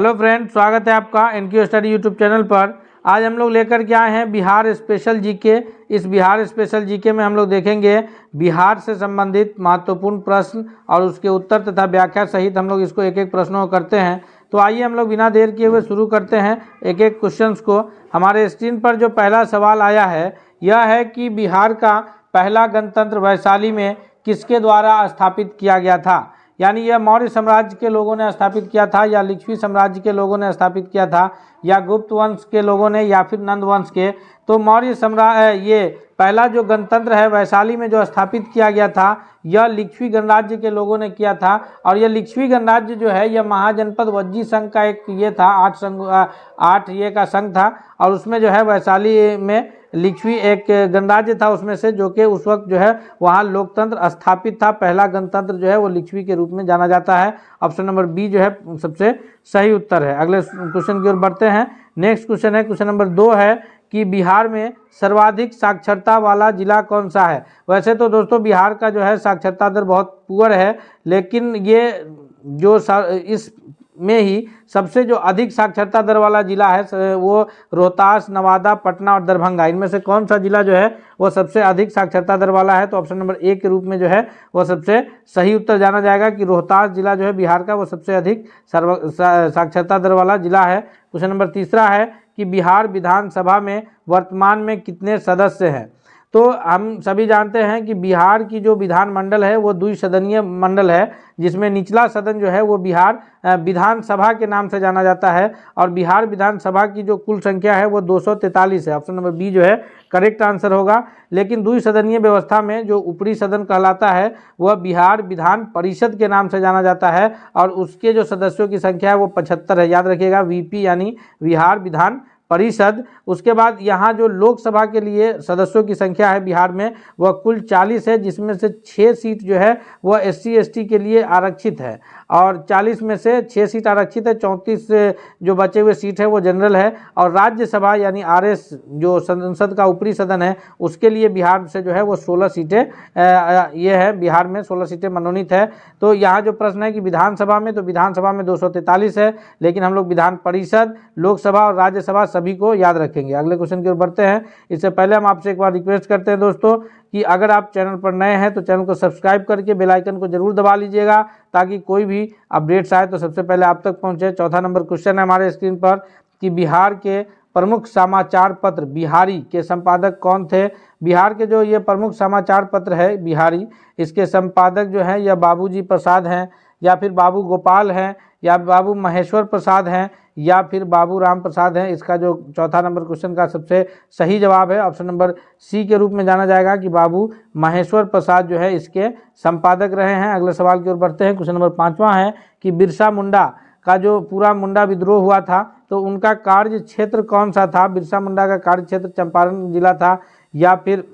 Hello friend, स्वागत है आपका एनक्यू स्टडी यूट्यूब चैनल पर। आज हम लोग लेकर के आए हैं बिहार स्पेशल जीके। इस बिहार स्पेशल जीके में हम लोग देखेंगे बिहार से संबंधित महत्वपूर्ण प्रश्न और उसके उत्तर तथा व्याख्या सहित हम लोग इसको एक एक प्रश्नों को करते हैं। तो आइए हम लोग बिना देर किए हुए शुरू करते हैं एक एक क्वेश्चंस को। हमारे स्क्रीन पर जो पहला सवाल आया है यह है कि बिहार का पहला गणतंत्र वैशाली में किसके द्वारा स्थापित किया गया था। यानी यह मौर्य साम्राज्य के लोगों ने स्थापित किया था या लिच्छवी साम्राज्य के लोगों ने स्थापित किया था या गुप्त वंश के लोगों ने या फिर नंद वंश के। तो मौर्य साम्राज्य ये पहला जो गणतंत्र है वैशाली में जो स्थापित किया गया था यह लिच्छवी गणराज्य के लोगों ने किया था। और यह लिच्छवी गणराज्य जो है यह महाजनपद वज्जी संघ का एक ये था, 8 ये का संघ था। और उसमें जो है वैशाली में लिच्छवी एक गणराज्य था उसमें से, जो कि उस वक्त जो है वहाँ लोकतंत्र स्थापित था। पहला गणतंत्र जो है वो लिच्छवी के रूप में जाना जाता है। ऑप्शन नंबर बी जो है सबसे सही उत्तर है। अगले क्वेश्चन की ओर बढ़ते हैं। नेक्स्ट क्वेश्चन है, क्वेश्चन नंबर 2 है कि बिहार में सर्वाधिक साक्षरता वाला जिला कौन सा है। वैसे तो दोस्तों बिहार का जो है साक्षरता दर बहुत पुअर है, लेकिन ये जो इस में ही सबसे जो अधिक साक्षरता दर वाला जिला है वो रोहतास, नवादा, पटना और दरभंगा। इनमें से कौन सा जिला जो है वो सबसे अधिक साक्षरता दर वाला है। तो ऑप्शन नंबर ए के रूप में जो है वो सबसे सही उत्तर जाना जाएगा कि रोहतास जिला जो है बिहार का वो सबसे अधिक साक्षरता दर वाला जिला है। क्वेश्चन नंबर 3 है कि बिहार विधानसभा में वर्तमान में कितने सदस्य हैं। तो हम सभी जानते हैं कि बिहार की जो विधानमंडल है वो द्विसदनीय मंडल है, जिसमें निचला सदन जो है वो बिहार विधानसभा के नाम से जाना जाता है। और बिहार विधानसभा की जो कुल संख्या है वो 243 है। ऑप्शन नंबर बी जो है करेक्ट आंसर होगा। लेकिन द्विसदनीय व्यवस्था में जो ऊपरी सदन कहलाता है वह बिहार विधान परिषद के नाम से जाना जाता है और उसके जो सदस्यों की संख्या है वो 75 है। याद रखिएगा, वीपी यानी बिहार विधान परिषद। उसके बाद यहाँ जो लोकसभा के लिए सदस्यों की संख्या है बिहार में वह कुल 40 है, जिसमें से 6 सीट जो है वह SC ST के लिए आरक्षित है और 40 में से 6 सीट आरक्षित है, 34 जो बचे हुए सीट है वो जनरल है। और राज्यसभा यानी RS जो संसद का ऊपरी सदन है उसके लिए बिहार से जो है वो 16 सीटें ये है, बिहार में 16 सीटें मनोनीत है। तो यहाँ जो प्रश्न है कि विधानसभा में, तो विधानसभा में 243 है, लेकिन हम लोग विधान परिषद, लोकसभा और राज्यसभा सभी को याद रखेंगे। अगले क्वेश्चन की ओर बढ़ते हैं। इससे पहले हम आपसे एक बार रिक्वेस्ट करते हैं दोस्तों कि अगर आप चैनल पर नए हैं तो चैनल को सब्सक्राइब करके बेल आइकन को जरूर दबा लीजिएगा ताकि कोई भी अपडेट्स आए तो सबसे पहले आप तक पहुंचे। चौथा नंबर क्वेश्चन है हमारे स्क्रीन पर कि बिहार के प्रमुख समाचार पत्र बिहारी के संपादक कौन थे। बिहार के जो ये प्रमुख समाचार पत्र है बिहारी, इसके संपादक जो हैं यह बाबूजी प्रसाद हैं या फिर बाबू गोपाल हैं या बाबू महेश्वर प्रसाद हैं या फिर बाबू राम प्रसाद हैं। इसका जो चौथा नंबर क्वेश्चन का सबसे सही जवाब है ऑप्शन नंबर सी के रूप में जाना जाएगा कि बाबू महेश्वर प्रसाद जो है इसके संपादक रहे हैं। अगले सवाल की ओर बढ़ते हैं। क्वेश्चन नंबर 5वां है कि बिरसा मुंडा का जो पूरा मुंडा विद्रोह हुआ था तो उनका कार्य क्षेत्र कौन सा था। बिरसा मुंडा का कार्य क्षेत्र चंपारण जिला था या फिर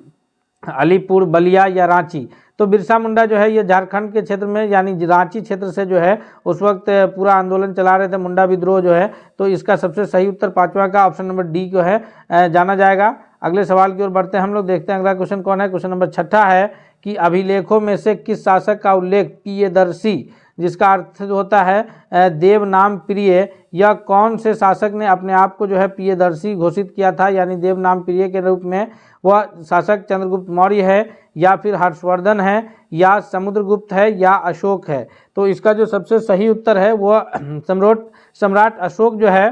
अलीपुर, बलिया या रांची। तो बिरसा मुंडा जो है ये झारखंड के क्षेत्र में यानी रांची क्षेत्र से जो है उस वक्त पूरा आंदोलन चला रहे थे, मुंडा विद्रोह जो है। तो इसका सबसे सही उत्तर 5वां का ऑप्शन नंबर डी को है जाना जाएगा। अगले सवाल की ओर बढ़ते हैं हम लोग, देखते हैं अगला क्वेश्चन कौन है। क्वेश्चन नंबर 6 है कि अभिलेखों में से किस शासक का उल्लेख प्रियदर्शी, जिसका अर्थ होता है देव नाम प्रिय, यह कौन से शासक ने अपने आप को जो है प्रियदर्शी घोषित किया था यानी देव नाम प्रिय के रूप में। वह शासक चंद्रगुप्त मौर्य है या फिर हर्षवर्धन है या समुद्रगुप्त है या अशोक है। तो इसका जो सबसे सही उत्तर है वह सम्राट अशोक जो है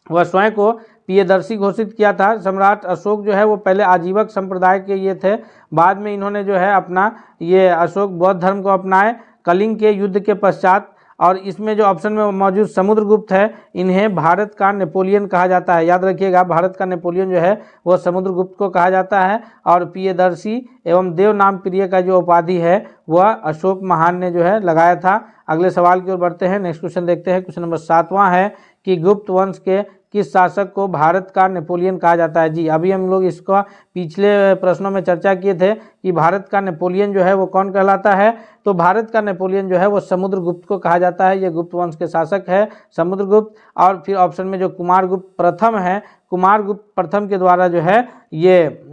वह स्वयं को प्रियदर्शी घोषित किया था। सम्राट अशोक जो है वो पहले आजीवक संप्रदाय के ये थे, बाद में इन्होंने जो है अपना ये अशोक बौद्ध धर्म को अपनाए कलिंग के युद्ध के पश्चात। और इसमें जो ऑप्शन में मौजूद समुद्रगुप्त है इन्हें भारत का नेपोलियन कहा जाता है। याद रखिएगा, भारत का नेपोलियन जो है वो समुद्रगुप्त को कहा जाता है और प्रियदर्शी एवं देव नाम प्रिय का जो उपाधि है वह अशोक महान ने जो है लगाया था। अगले सवाल की ओर बढ़ते हैं। नेक्स्ट क्वेश्चन देखते हैं। क्वेश्चन नंबर 7वां है कि गुप्त वंश के किस शासक को भारत का नेपोलियन कहा जाता है। जी, अभी हम लोग इसका पिछले प्रश्नों में चर्चा किए थे कि भारत का नेपोलियन जो है वो कौन कहलाता है। तो भारत का नेपोलियन जो है वो समुद्रगुप्त को कहा जाता है। ये गुप्त वंश के शासक है समुद्रगुप्त। और फिर ऑप्शन में जो कुमारगुप्त प्रथम है कुमारगुप्त प्रथम के द्वारा जो है ये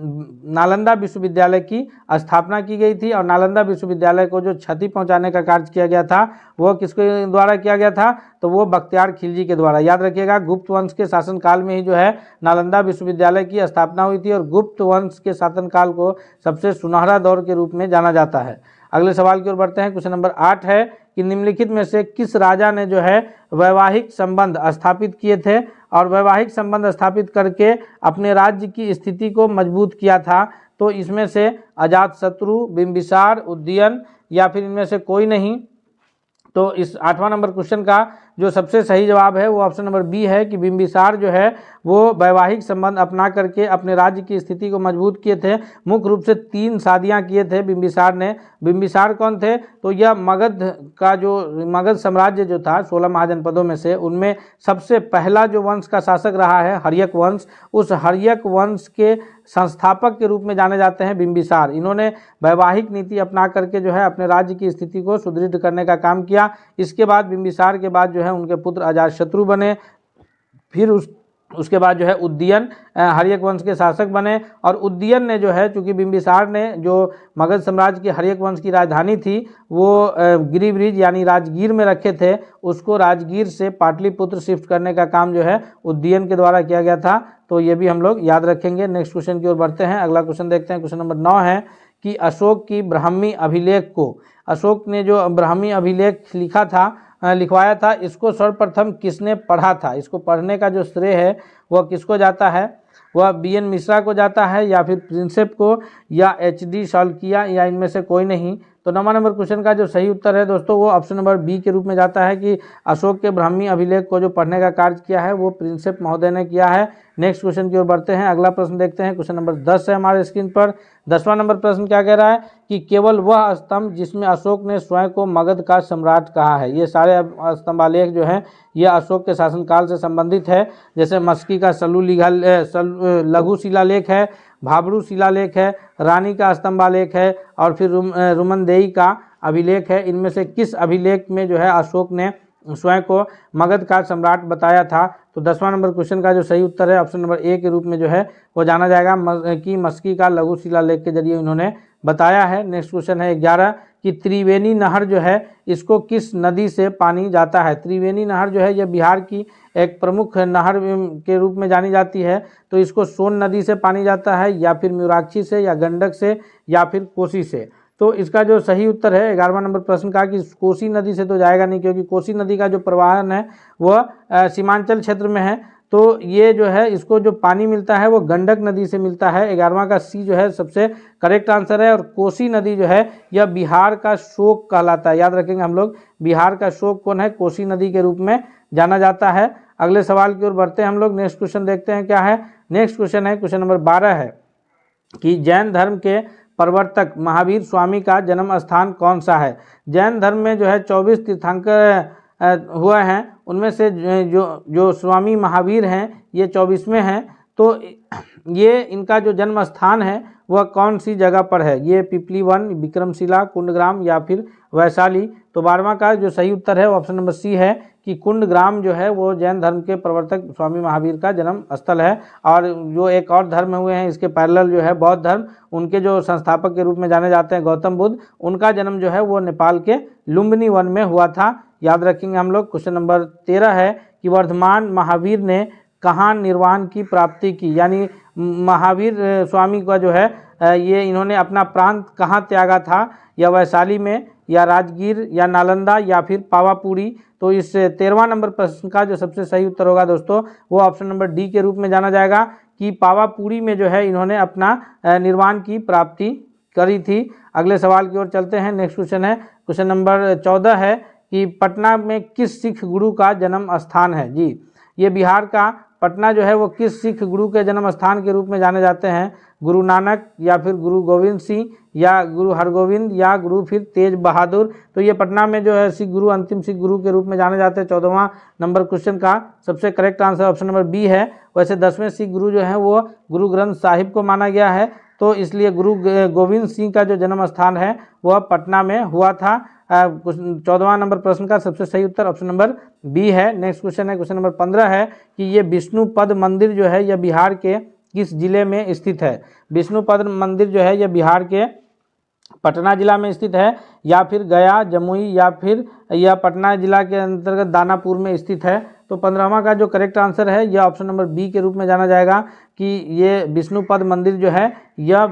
नालंदा विश्वविद्यालय की स्थापना की गई थी। और नालंदा विश्वविद्यालय को जो क्षति पहुंचाने का कार्य किया गया था वो किसके द्वारा किया गया था, तो वो बख्तियार खिलजी के द्वारा। याद रखिएगा, गुप्त वंश के शासनकाल में ही जो है नालंदा विश्वविद्यालय की स्थापना हुई थी और गुप्त वंश के शासनकाल को सबसे सुनहरा दौर के रूप में जाना जाता है। अगले सवाल की ओर बढ़ते हैं। क्वेश्चन नंबर 8 है कि निम्नलिखित में से किस राजा ने जो है वैवाहिक संबंध स्थापित किए थे और वैवाहिक संबंध स्थापित करके अपने राज्य की स्थिति को मजबूत किया था। तो इसमें से अजातशत्रु, बिंबिसार, उदयन या फिर इनमें से कोई नहीं। तो इस 8वां नंबर क्वेश्चन का जो सबसे सही जवाब है वो ऑप्शन नंबर बी है कि बिंबिसार जो है वो वैवाहिक संबंध अपना करके अपने राज्य की स्थिति को मजबूत किए थे। मुख्य रूप से 3 शादियां किए थे बिंबिसार ने। बिंबिसार कौन थे, तो यह मगध का जो मगध साम्राज्य जो था 16 महाजनपदों में से, उनमें सबसे पहला जो वंश का शासक रहा है हर्यक वंश, उस हर्यक वंश के संस्थापक के रूप में जाने जाते हैं बिंबिसार। इन्होंने वैवाहिक नीति अपना करके जो है अपने राज्य की स्थिति को सुदृढ़ करने का काम किया। इसके बाद बिंबिसार के बाद जो है उनके पुत्र अजातशत्रु बने, फिर उसके बाद जो है उदयन हर्यक वंश के शासक बने। और उदयन ने जो है, चूंकि बिंबिसार ने जो मगध साम्राज्य की हर्यक वंश की राजधानी थी वो गिरिब्रिज यानी राजगीर में रखे थे, उसको राजगीर से पाटलिपुत्र शिफ्ट करने का काम जो है उदयन के द्वारा किया गया था। तो ये भी हम लोग याद रखेंगे। नेक्स्ट क्वेश्चन की ओर बढ़ते हैं। अगला क्वेश्चन देखते हैं। क्वेश्चन नंबर 9 है कि अशोक की ब्राह्मी अभिलेख को, अशोक ने जो ब्राह्मी अभिलेख लिखवाया था, इसको सर्वप्रथम किसने पढ़ा था। इसको पढ़ने का जो श्रेय है वह किसको जाता है, वह BN मिश्रा को जाता है या फिर प्रिंसेप को या HD शौल्किया या इनमें से कोई नहीं। तो 9वां नंबर क्वेश्चन का जो सही उत्तर है दोस्तों वो ऑप्शन नंबर बी के रूप में जाता है कि अशोक के ब्राह्मी अभिलेख को जो पढ़ने का कार्य किया है वो प्रिंसेप महोदय ने किया है। नेक्स्ट क्वेश्चन की ओर बढ़ते हैं। अगला प्रश्न देखते हैं। क्वेश्चन नंबर 10 है हमारे स्क्रीन पर। 10वां नंबर प्रश्न क्या कह रहा है कि केवल वह स्तंभ जिसमें अशोक ने स्वयं को मगध का सम्राट कहा है। ये सारे स्तंभालेख जो हैं ये अशोक के शासनकाल से संबंधित है। जैसे मस्की का लघु शिलालेख है, भाबरू शिलालेख है, रानी का स्तंभालेख है और फिर रुमनदेई का अभिलेख है। इनमें से किस अभिलेख में जो है अशोक ने स्वयं को मगध का सम्राट बताया था। तो 10वां नंबर क्वेश्चन का जो सही उत्तर है ऑप्शन नंबर ए के रूप में जो है वो जाना जाएगा कि मस्की का लघु शिलालेख के जरिए इन्होंने बताया है। नेक्स्ट क्वेश्चन है 11 कि त्रिवेणी नहर जो है इसको किस नदी से पानी जाता है। त्रिवेणी नहर जो है यह बिहार की एक प्रमुख नहर के रूप में जानी जाती है। तो इसको सोन नदी से पानी जाता है या फिर म्यूराक्षी से या गंडक से या फिर कोसी से। तो इसका जो सही उत्तर है 11वां नंबर प्रश्न का कि कोसी नदी से तो जाएगा नहीं, क्योंकि कोसी नदी का जो प्रवाहन है वह सीमांचल क्षेत्र में है। तो ये जो है इसको जो पानी मिलता है वो गंडक नदी से मिलता है। 11वां का सी जो है सबसे करेक्ट आंसर है। और कोसी नदी जो है यह बिहार का शोक कहलाता है। याद रखेंगे हम लोग, बिहार का शोक कौन है, कोसी नदी के रूप में जाना जाता है। अगले सवाल की ओर बढ़ते हैं हम लोग। नेक्स्ट क्वेश्चन देखते हैं क्या है। नेक्स्ट क्वेश्चन है क्वेश्चन नंबर 12 है कि जैन धर्म के प्रवर्तक महावीर स्वामी का जन्म स्थान कौन सा है। जैन धर्म में जो है 24 तीर्थंकर हुए हैं, उनमें से जो स्वामी महावीर हैं ये 24वें हैं। तो ये इनका जो जन्म स्थान है वह कौन सी जगह पर है। ये पिपली वन, विक्रमशिला, कुंडग्राम या फिर वैशाली। तो 12वां का जो सही उत्तर है ऑप्शन नंबर सी है कि कुंडग्राम जो है वो जैन धर्म के प्रवर्तक स्वामी महावीर का जन्म स्थल है। और जो एक और धर्म हुए हैं इसके पैरेलल जो है बौद्ध धर्म, उनके जो संस्थापक के रूप में जाने जाते हैं गौतम बुद्ध, उनका जन्म जो है वो नेपाल के लुम्बिनी वन में हुआ था। याद रखेंगे हम लोग। क्वेश्चन नंबर 13 है कि वर्धमान महावीर ने कहाँ निर्वाण की प्राप्ति की। यानी महावीर स्वामी का जो है ये इन्होंने अपना प्रांत कहाँ त्यागा था, या वैशाली में या राजगीर या नालंदा या फिर पावापुरी। तो इस 13वां नंबर प्रश्न का जो सबसे सही उत्तर होगा दोस्तों वो ऑप्शन नंबर डी के रूप में जाना जाएगा कि पावापुरी में जो है इन्होंने अपना निर्वाण की प्राप्ति करी थी। अगले सवाल की ओर चलते हैं। नेक्स्ट क्वेश्चन है क्वेश्चन नंबर 14 है कि पटना में किस सिख गुरु का जन्म स्थान है। जी, ये बिहार का पटना जो है वो किस सिख गुरु के जन्म स्थान के रूप में जाने जाते हैं। गुरु नानक या फिर गुरु गोविंद सिंह या गुरु हरगोविंद या गुरु फिर तेज बहादुर। तो ये पटना में जो है सिख गुरु अंतिम सिख गुरु के रूप में जाने जाते हैं। 14वां नंबर क्वेश्चन का सबसे correct answer option number B है। वैसे 10वें सिख गुरु जो है वो गुरु ग्रंथ साहिब को माना गया है, तो इसलिए गुरु गोविंद सिंह का जो जन्म स्थान है वह पटना में हुआ था। 14वां नंबर प्रश्न का सबसे सही उत्तर ऑप्शन नंबर बी है। नेक्स्ट क्वेश्चन है, क्वेश्चन नंबर 15 है कि ये विष्णुपद मंदिर जो है यह बिहार के किस जिले में स्थित है। विष्णुपद मंदिर जो है यह बिहार के पटना जिला में स्थित है, या फिर गया, जमुई, या फिर यह पटना जिला के अंतर्गत दानापुर में स्थित है। तो 15वां का जो करेक्ट आंसर है यह ऑप्शन नंबर बी के रूप में जाना जाएगा कि ये विष्णुपद मंदिर जो है यह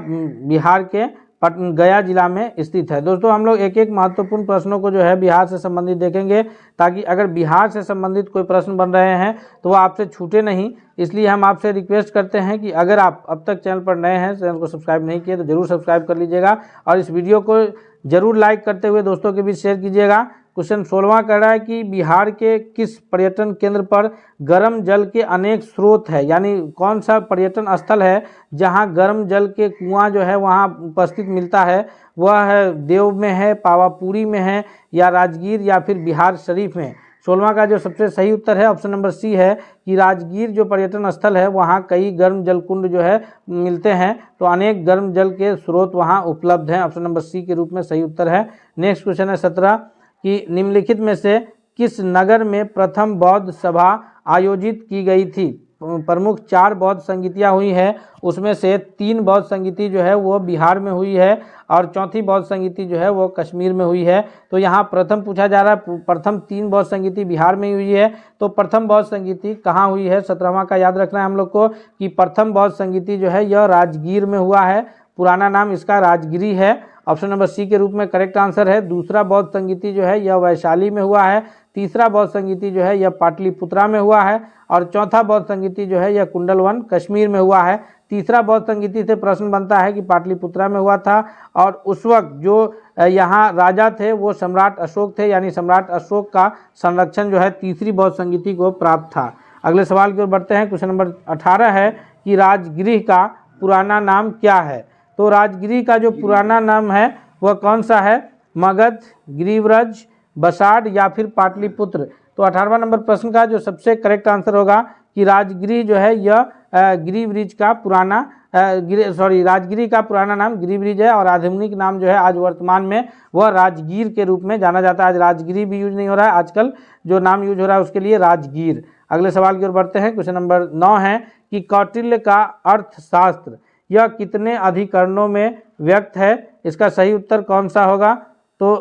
बिहार के गया जिला में स्थित है। दोस्तों हम लोग एक एक महत्वपूर्ण प्रश्नों को जो है बिहार से संबंधित देखेंगे, ताकि अगर बिहार से संबंधित कोई प्रश्न बन रहे हैं तो वो आपसे छूटे नहीं। इसलिए हम आपसे रिक्वेस्ट करते हैं कि अगर आप अब तक चैनल पर नए हैं, चैनल को सब्सक्राइब नहीं किए तो जरूर सब्सक्राइब कर लीजिएगा और इस वीडियो को जरूर लाइक करते हुए दोस्तों के बीच शेयर कीजिएगा। क्वेश्चन 16वां कह रहा है कि बिहार के किस पर्यटन केंद्र पर गर्म जल के अनेक स्रोत है, यानी कौन सा पर्यटन स्थल है जहां गर्म जल के कुआं जो है वहां उपस्थित मिलता है। वह है देव में है, पावापुरी में है, या राजगीर, या फिर बिहार शरीफ में। 16वां का जो सबसे सही उत्तर है ऑप्शन नंबर सी है कि राजगीर जो पर्यटन स्थल है वहाँ कई गर्म जल कुंड जो है मिलते हैं, तो अनेक गर्म जल के स्रोत वहाँ उपलब्ध हैं। ऑप्शन नंबर सी के रूप में सही उत्तर है। नेक्स्ट क्वेश्चन है 17 कि निम्नलिखित में से किस नगर में प्रथम बौद्ध सभा आयोजित की गई थी। प्रमुख 4 बौद्ध संगीतियाँ हुई है, उसमें से 3 बौद्ध संगीति जो है वो बिहार में हुई है और चौथी बौद्ध संगीति जो है वो कश्मीर में हुई है। तो यहाँ प्रथम पूछा जा रहा है, प्रथम 3 बौद्ध संगीति बिहार में हुई है, तो प्रथम बौद्ध संगीति कहाँ हुई है। 17वां का याद रखना है हम लोग को कि प्रथम बौद्ध संगीति जो है यह राजगीर में हुआ है, पुराना नाम इसका राजगिरी है। ऑप्शन नंबर सी के रूप में करेक्ट आंसर है। दूसरा बौद्ध संगीति जो है यह वैशाली में हुआ है, तीसरा बौद्ध संगीति जो है यह पाटलिपुत्रा में हुआ है, और चौथा बौद्ध संगीति जो है यह कुंडलवन कश्मीर में हुआ है। तीसरा बौद्ध संगीति से प्रश्न बनता है कि पाटलिपुत्रा में हुआ था, और उस वक्त जो यहाँ राजा थे वो सम्राट अशोक थे, यानी सम्राट अशोक का संरक्षण जो है तीसरी बौद्ध संगीति को प्राप्त था। अगले सवाल की ओर बढ़ते हैं। क्वेश्चन नंबर 18 है कि राजगृह का पुराना नाम क्या है। तो राजगिरी का जो पुराना नाम है वह कौन सा है। मगध, गिरिव्रज, बसाड, या फिर पाटलिपुत्र। तो 18वां नंबर प्रश्न का जो सबसे करेक्ट आंसर होगा कि राजगिरी जो है यह गिरिव्रज का पुराना राजगिरी का पुराना नाम गिरिव्रज है, और आधुनिक नाम जो है आज वर्तमान में वह राजगीर के रूप में जाना जाता है। आज राजगिरी भी यूज नहीं हो रहा है, आजकल जो नाम यूज हो रहा है उसके लिए राजगीर। अगले सवाल की ओर बढ़ते हैं। क्वेश्चन नंबर 9 है कि कौटिल्य का अर्थशास्त्र यह कितने अधिकरणों में व्यक्त है। इसका सही उत्तर कौन सा होगा। तो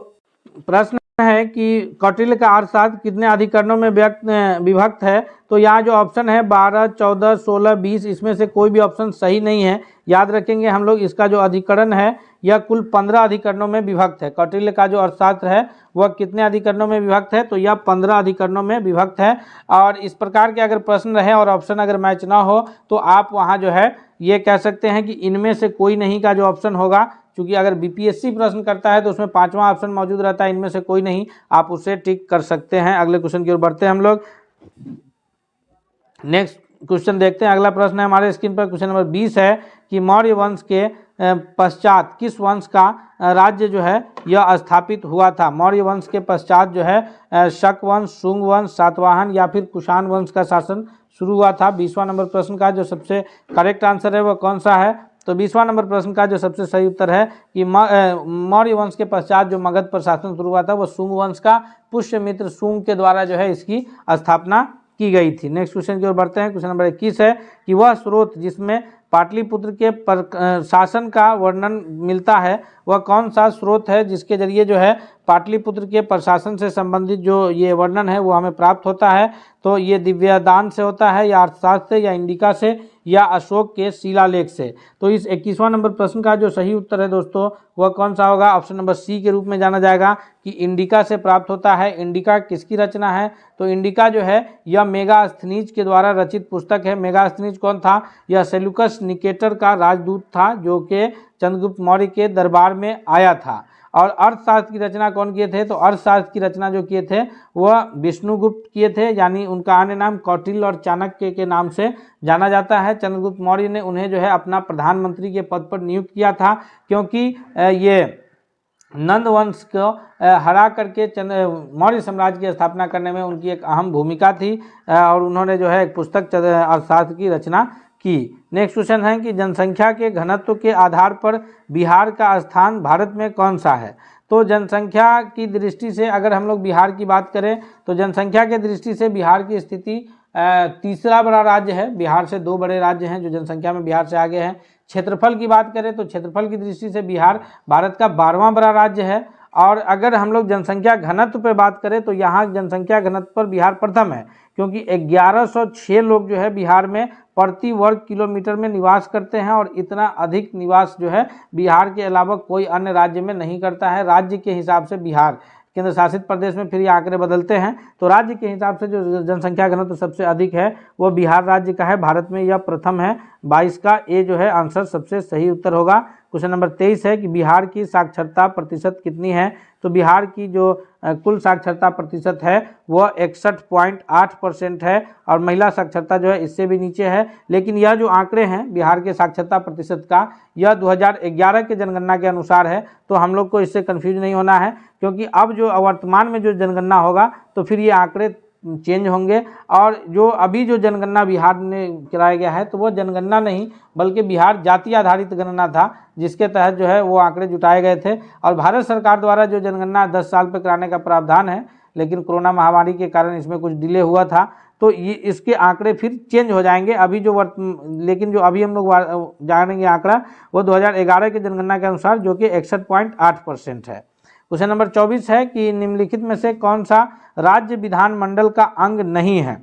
प्रश्न है कि कौटिल्य का अर्थशास्त्र कितने अधिकरणों में विभक्त है। तो यहाँ जो ऑप्शन है 12, 14, 16, 20, इसमें से कोई भी ऑप्शन सही नहीं है। याद रखेंगे हम लोग इसका जो अधिकरण है यह कुल 15 अधिकरणों में विभक्त है। कौटिल्य का जो अर्थशास्त्र है वह कितने अधिकरणों में विभक्त है, तो यह 15 अधिकरणों में विभक्त है। और इस प्रकार के अगर प्रश्न रहे और ऑप्शन अगर मैच ना हो तो आप वहाँ जो है ये कह सकते हैं कि इनमें से कोई नहीं का जो ऑप्शन होगा, क्योंकि अगर बीपीएससी प्रश्न करता है तो उसमें 5वां ऑप्शन मौजूद रहता है, इनमें से कोई नहीं, आप उसे टिक कर सकते हैं। अगले क्वेश्चन की ओर बढ़ते हैं हम लोग। नेक्स्ट क्वेश्चन देखते हैं। अगला प्रश्न है हमारे स्क्रीन पर, क्वेश्चन नंबर 20 है कि मौर्य वंश के पश्चात किस वंश का राज्य जो है यह स्थापित हुआ था। मौर्य वंश के पश्चात जो है शक वंश, शुंग वंश, सातवाहन, या फिर कुषाण वंश का शासन शुरू हुआ था। 20वां नंबर प्रश्न का जो सबसे करेक्ट आंसर है वह कौन सा है। तो 20वां नंबर प्रश्न का जो सबसे सही उत्तर है कि मौर्य वंश के पश्चात जो मगध पर शासन शुरू हुआ था वह शुंग वंश का पुष्यमित्र शुंग के द्वारा जो है इसकी स्थापना की गई थी। नेक्स्ट क्वेश्चन की ओर बढ़ते हैं। क्वेश्चन नंबर 21 है कि वह स्रोत जिसमें पाटलिपुत्र के शासन का वर्णन मिलता है वह कौन सा स्रोत है, जिसके जरिए जो है पाटलिपुत्र के प्रशासन से संबंधित जो ये वर्णन है वो हमें प्राप्त होता है। तो ये दिव्यदान से होता है, या अर्थशास्त्र से, या इंडिका से, या अशोक के शिलालेख से। तो इस 21वां नंबर प्रश्न का जो सही उत्तर है दोस्तों वह कौन सा होगा। ऑप्शन नंबर सी के रूप में जाना जाएगा कि इंडिका से प्राप्त होता है। इंडिका किसकी रचना है, तो इंडिका जो है यह मेगास्थनीज के द्वारा रचित पुस्तक है। मेगास्थनीज कौन था, यह सेल्यूकस निकेटर का राजदूत था जो कि चंद्रगुप्त मौर्य के दरबार में आया था। और अर्थशास्त्र की रचना कौन किए थे, तो अर्थशास्त्र की रचना जो किए थे वह विष्णुगुप्त किए थे, यानी उनका अन्य नाम कौटिल्य और चाणक्य के नाम से जाना जाता है। चंद्रगुप्त मौर्य ने उन्हें जो है अपना प्रधानमंत्री के पद पर नियुक्त किया था, क्योंकि ये नंद वंश को हरा करके मौर्य साम्राज्य की स्थापना करने में उनकी एक अहम भूमिका थी, और उन्होंने जो है एक पुस्तक अर्थशास्त्र की रचना की। नेक्स्ट क्वेश्चन है कि जनसंख्या के घनत्व के आधार पर बिहार का स्थान भारत में कौन सा है। तो जनसंख्या की दृष्टि से अगर हम लोग बिहार की बात करें तो जनसंख्या के दृष्टि से बिहार की स्थिति तीसरा बड़ा राज्य है। बिहार से 2 बड़े राज्य हैं जो जनसंख्या में बिहार से आगे हैं। क्षेत्रफल की बात करें तो क्षेत्रफल की दृष्टि से बिहार भारत का 12वां बड़ा राज्य है। और अगर हम लोग जनसंख्या घनत्व पर बात करें तो यहाँ जनसंख्या घनत्व पर बिहार प्रथम है, क्योंकि 1106 लोग जो है बिहार में प्रति वर्ग किलोमीटर में निवास करते हैं। और इतना अधिक निवास जो है बिहार के अलावा कोई अन्य राज्य में नहीं करता है। राज्य के हिसाब से बिहार, केंद्र शासित प्रदेश में फिर ये आंकड़े बदलते हैं, तो राज्य के हिसाब से जो जनसंख्या घनत्व सबसे अधिक है वो बिहार राज्य का है। भारत में यह प्रथम है। 22 का ए जो है आंसर सबसे सही उत्तर होगा। क्वेश्चन नंबर 23 है कि बिहार की साक्षरता प्रतिशत कितनी है। तो बिहार की जो कुल साक्षरता प्रतिशत है वह 61.8% है और महिला साक्षरता जो है इससे भी नीचे है। लेकिन यह जो आंकड़े हैं बिहार के साक्षरता प्रतिशत का, यह 2011 के जनगणना के अनुसार है, तो हम लोग को इससे कंफ्यूज नहीं होना है, क्योंकि अब जो वर्तमान में जो जनगणना होगा तो फिर ये आंकड़े चेंज होंगे। और जो अभी जो जनगणना बिहार में कराया गया है तो वो जनगणना नहीं बल्कि बिहार जाति आधारित गणना था, जिसके तहत जो है वो आंकड़े जुटाए गए थे। और भारत सरकार द्वारा जो जनगणना 10 साल पर कराने का प्रावधान है, लेकिन कोरोना महामारी के कारण इसमें कुछ डिले हुआ था, तो ये इसके आंकड़े फिर चेंज हो जाएंगे। अभी जो लेकिन जो अभी हम लोग जानेंगे आंकड़ा वो 2011 के जनगणना के अनुसार जो कि 61.8% है। क्वेश्चन नंबर 24 है कि निम्नलिखित में से कौन सा राज्य विधानमंडल का अंग नहीं है।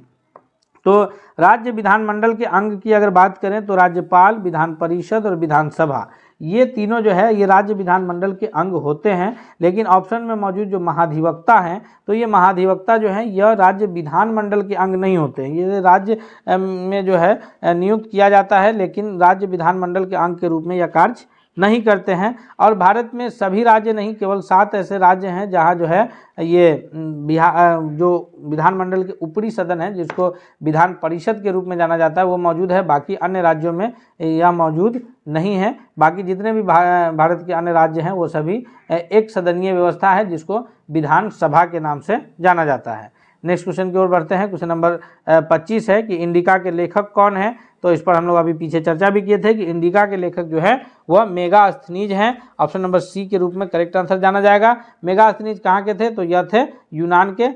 तो राज्य विधानमंडल के अंग की अगर बात करें तो राज्यपाल, विधान परिषद और विधानसभा, ये तीनों जो है ये राज्य विधानमंडल के अंग होते हैं। लेकिन ऑप्शन में मौजूद जो महाधिवक्ता हैं तो ये महाधिवक्ता जो हैं यह राज्य विधानमंडल के अंग नहीं होते हैं। ये राज्य में जो है नियुक्त किया जाता है, लेकिन राज्य विधानमंडल के अंग के रूप में यह कार्य नहीं करते हैं। और भारत में सभी राज्य नहीं, केवल 7 ऐसे राज्य हैं जहां जो है ये जो विधानमंडल के ऊपरी सदन है जिसको विधान परिषद के रूप में जाना जाता है वो मौजूद है। बाकी अन्य राज्यों में यह मौजूद नहीं है। बाकी जितने भी भारत के अन्य राज्य हैं वो सभी एक सदनीय व्यवस्था है जिसको विधानसभा के नाम से जाना जाता है। नेक्स्ट क्वेश्चन की ओर बढ़ते हैं। क्वेश्चन नंबर 25 है कि इंडिका के लेखक कौन है। तो इस पर हम लोग अभी पीछे चर्चा भी किए थे कि इंडिका के लेखक जो है वह मेगास्थनीज हैं। ऑप्शन नंबर सी के रूप में करेक्ट आंसर जाना जाएगा। मेगास्थनीज कहाँ के थे, तो यह थे यूनान के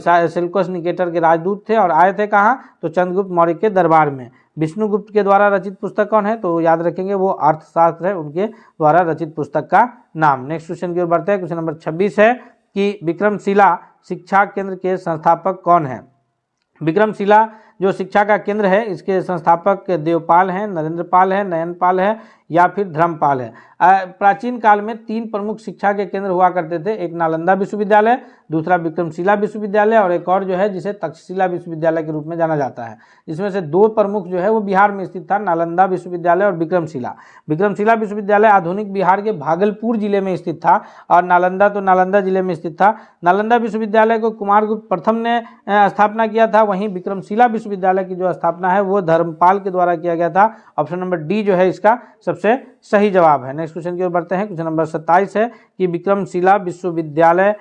सेल्यूकस निकेटर के राजदूत थे और आए थे कहाँ, तो चंद्रगुप्त मौर्य के दरबार में। विष्णुगुप्त के द्वारा रचित पुस्तक कौन है, तो याद रखेंगे वो अर्थशास्त्र है, उनके द्वारा रचित पुस्तक का नाम। नेक्स्ट क्वेश्चन की ओर बढ़ते हैं। क्वेश्चन नंबर 26 है कि विक्रमशिला शिक्षा केंद्र के संस्थापक कौन है। विक्रमशिला जो शिक्षा का केंद्र है इसके संस्थापक देवपाल हैं, नरेंद्रपाल है, नयनपाल है या फिर धर्मपाल है। प्राचीन काल में 3 प्रमुख शिक्षा के केंद्र हुआ करते थे, एक नालंदा विश्वविद्यालय, दूसरा विक्रमशिला विश्वविद्यालय और एक और जो है जिसे तक्षशिला विश्वविद्यालय के रूप में जाना जाता है। इसमें से 2 प्रमुख जो है वो बिहार में स्थित था, नालंदा विश्वविद्यालय और विक्रमशिला। विक्रमशिला विश्वविद्यालय आधुनिक बिहार के भागलपुर जिले में स्थित था और नालंदा तो नालंदा जिले में स्थित था। नालंदा विश्वविद्यालय को कुमारगुप्त प्रथम ने स्थापना किया था, वहीं विक्रमशिला विश्वविद्यालय की जो स्थापना है वो धर्मपाल के द्वारा किया गया था। ऑप्शन नंबर डी जो है इसका सबसे सही जवाब है। नेक्स्ट क्वेश्चन की ओर बढ़ते हैं। क्वेश्चन नंबर 27 है कि विक्रमशिला विश्वविद्यालय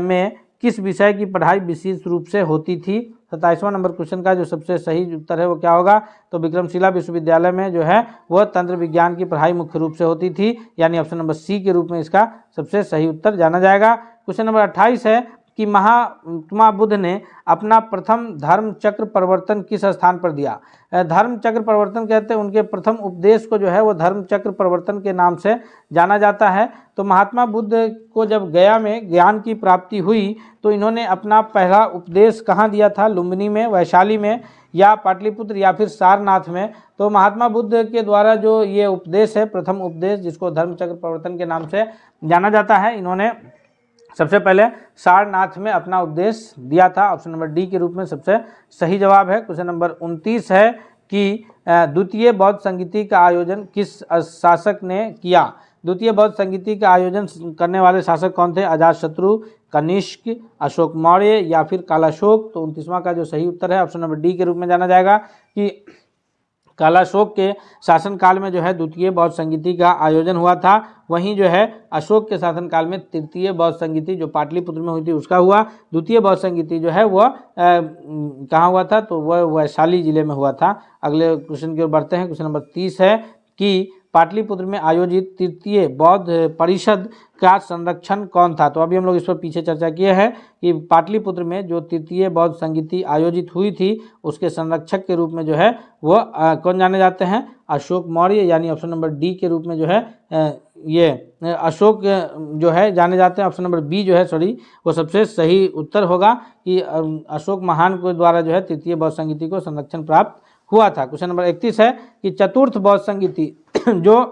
में किस विषय की पढ़ाई विशेष रूप से होती थी। 27वां नंबर क्वेश्चन का जो सबसे सही उत्तर है वो क्या होगा, तो विक्रमशिला विश्वविद्यालय में जो है वह तंत्र विज्ञान की पढ़ाई मुख्य रूप से होती थी, यानी ऑप्शन नंबर सी के रूप में इसका सबसे सही उत्तर जाना जाएगा। क्वेश्चन नंबर 28 है कि महात्मा बुद्ध ने अपना प्रथम धर्म चक्र प्रवर्तन किस स्थान पर दिया। धर्म चक्र प्रवर्तन कहते हैं उनके प्रथम उपदेश को जो है वो धर्म चक्र प्रवर्तन के नाम से जाना जाता है। तो महात्मा बुद्ध को जब गया में ज्ञान की प्राप्ति हुई तो इन्होंने अपना पहला उपदेश कहाँ दिया था, लुम्बिनी में, वैशाली में या पाटलिपुत्र या फिर सारनाथ में। तो महात्मा बुद्ध के द्वारा जो ये उपदेश है, प्रथम उपदेश जिसको धर्म चक्र प्रवर्तन के नाम से जाना जाता है, इन्होंने सबसे पहले सारनाथ में अपना उपदेश दिया था। ऑप्शन नंबर डी के रूप में सबसे सही जवाब है। क्वेश्चन नंबर 29 है कि द्वितीय बौद्ध संगीति का आयोजन किस शासक ने किया। द्वितीय बौद्ध संगीति का आयोजन करने वाले शासक कौन थे, अजातशत्रु, कनिष्क, अशोक मौर्य या फिर कालाशोक। तो 29वां का जो सही उत्तर है ऑप्शन नंबर डी के रूप में जाना जाएगा कि कालाशोक के शासनकाल में जो है द्वितीय बौद्ध संगीति का आयोजन हुआ था। वहीं जो है अशोक के शासनकाल में तृतीय बौद्ध संगीति जो पाटलिपुत्र में हुई थी उसका हुआ। द्वितीय बौद्ध संगीति जो है वह कहाँ हुआ था, तो वह वैशाली जिले में हुआ था। अगले क्वेश्चन की ओर बढ़ते हैं। क्वेश्चन नंबर 30 है कि पाटलिपुत्र में आयोजित तृतीय बौद्ध परिषद का संरक्षण कौन था। तो अभी हम लोग इस पर पीछे चर्चा किए हैं कि पाटलिपुत्र में जो तृतीय बौद्ध संगीति आयोजित हुई थी उसके संरक्षक के रूप में जो है वो कौन जाने जाते हैं, अशोक मौर्य, यानी ऑप्शन नंबर डी के रूप में जो है ये अशोक जो है जाने जाते हैं। ऑप्शन नंबर बी जो है वो सबसे सही उत्तर होगा कि अशोक महान के द्वारा जो है तृतीय बौद्ध संगीति को संरक्षण प्राप्त हुआ था। क्वेश्चन नंबर 31 है कि चतुर्थ बौद्ध संगीति जो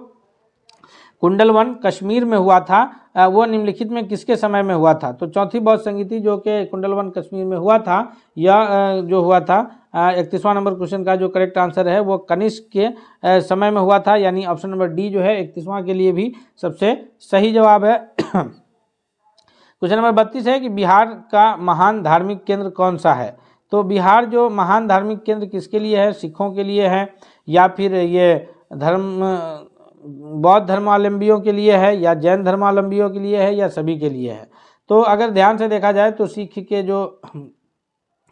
कुंडलवन कश्मीर में हुआ था वो निम्नलिखित में किसके समय में हुआ था। तो चौथी बौद्ध संगीति जो कि कुंडलवन कश्मीर में हुआ था, यह जो हुआ था 31वां नंबर क्वेश्चन का जो करेक्ट आंसर है वो कनिष्क के समय में हुआ था, यानी ऑप्शन नंबर डी जो है 31वां के लिए भी सबसे सही जवाब है। क्वेश्चन नंबर 32 है कि बिहार का महान धार्मिक केंद्र कौन सा है। तो बिहार जो महान धार्मिक केंद्र किसके लिए है, सिखों के लिए है या फिर ये बौद्ध धर्मावलंबियों के लिए है या जैन धर्मावलंबियों के लिए है या सभी के लिए है। तो अगर ध्यान से देखा जाए तो सिख के जो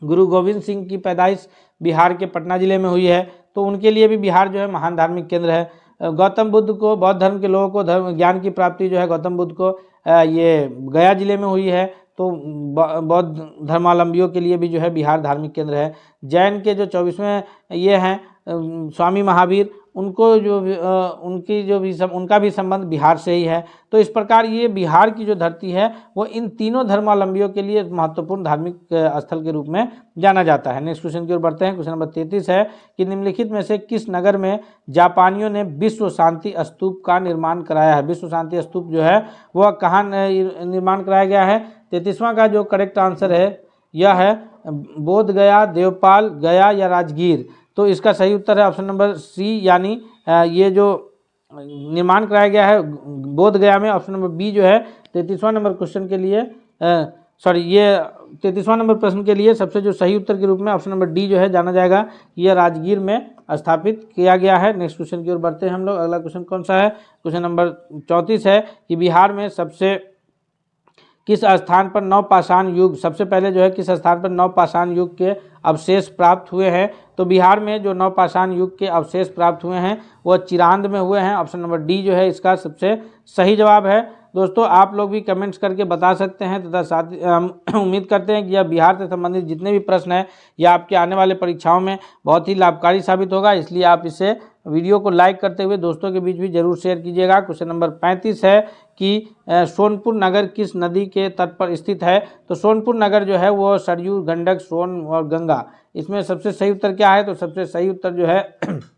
गुरु गोविंद सिंह की पैदाइश बिहार के पटना जिले में हुई है, तो उनके लिए भी बिहार जो है महान धार्मिक केंद्र है। गौतम बुद्ध को, बौद्ध धर्म के लोगों को धर्म ज्ञान की प्राप्ति जो है गौतम बुद्ध को ये गया जिले में हुई है, तो बौद्ध धर्मावलंबियों के लिए भी जो है बिहार धार्मिक केंद्र है। जैन के जो 24वें ये हैं स्वामी महावीर, उनको जो उनका भी संबंध बिहार से ही है। तो इस प्रकार ये बिहार की जो धरती है वो इन तीनों धर्मावलंबियों के लिए महत्वपूर्ण धार्मिक स्थल के रूप में जाना जाता है। नेक्स्ट क्वेश्चन की ओर बढ़ते हैं। क्वेश्चन नंबर 33 है कि निम्नलिखित में से किस नगर में जापानियों ने विश्व शांति स्तूप का निर्माण कराया है। विश्व शांति स्तूप जो है वह कहाँ निर्माण कराया गया है। 33वां का जो करेक्ट आंसर है यह है बोध गया, देवपाल, गया या राजगीर। तो इसका सही उत्तर है ऑप्शन नंबर सी, यानी ये जो निर्माण कराया गया है बोध गया में। ऑप्शन नंबर बी जो है 33वां नंबर क्वेश्चन के लिए ये 33वां नंबर प्रश्न के लिए सबसे जो सही उत्तर के रूप में ऑप्शन नंबर डी जो है जाना जाएगा, यह राजगीर में स्थापित किया गया है। नेक्स्ट क्वेश्चन की ओर बढ़ते हैं हम लोग। अगला क्वेश्चन कौन सा है, क्वेश्चन नंबर 34 है कि बिहार में सबसे किस स्थान पर नवपाषाण युग, सबसे पहले जो है किस स्थान पर नवपाषाण युग के अवशेष प्राप्त हुए हैं। तो बिहार में जो नवपाषाण युग के अवशेष प्राप्त हुए हैं वह चिरांद में हुए हैं। ऑप्शन नंबर डी जो है इसका सबसे सही जवाब है। दोस्तों आप लोग भी कमेंट्स करके बता सकते हैं तथा साथ उम्मीद करते हैं कि यह बिहार से संबंधित जितने भी प्रश्न हैं यह आपके आने वाले परीक्षाओं में बहुत ही लाभकारी साबित होगा, इसलिए आप इसे वीडियो को लाइक करते हुए दोस्तों के बीच भी जरूर शेयर कीजिएगा। क्वेश्चन नंबर 35 है कि सोनपुर नगर किस नदी के तट पर स्थित है। तो सोनपुर नगर जो है वो सरयू, गंडक, सोन और गंगा, इसमें सबसे सही उत्तर क्या है। तो सबसे सही उत्तर जो है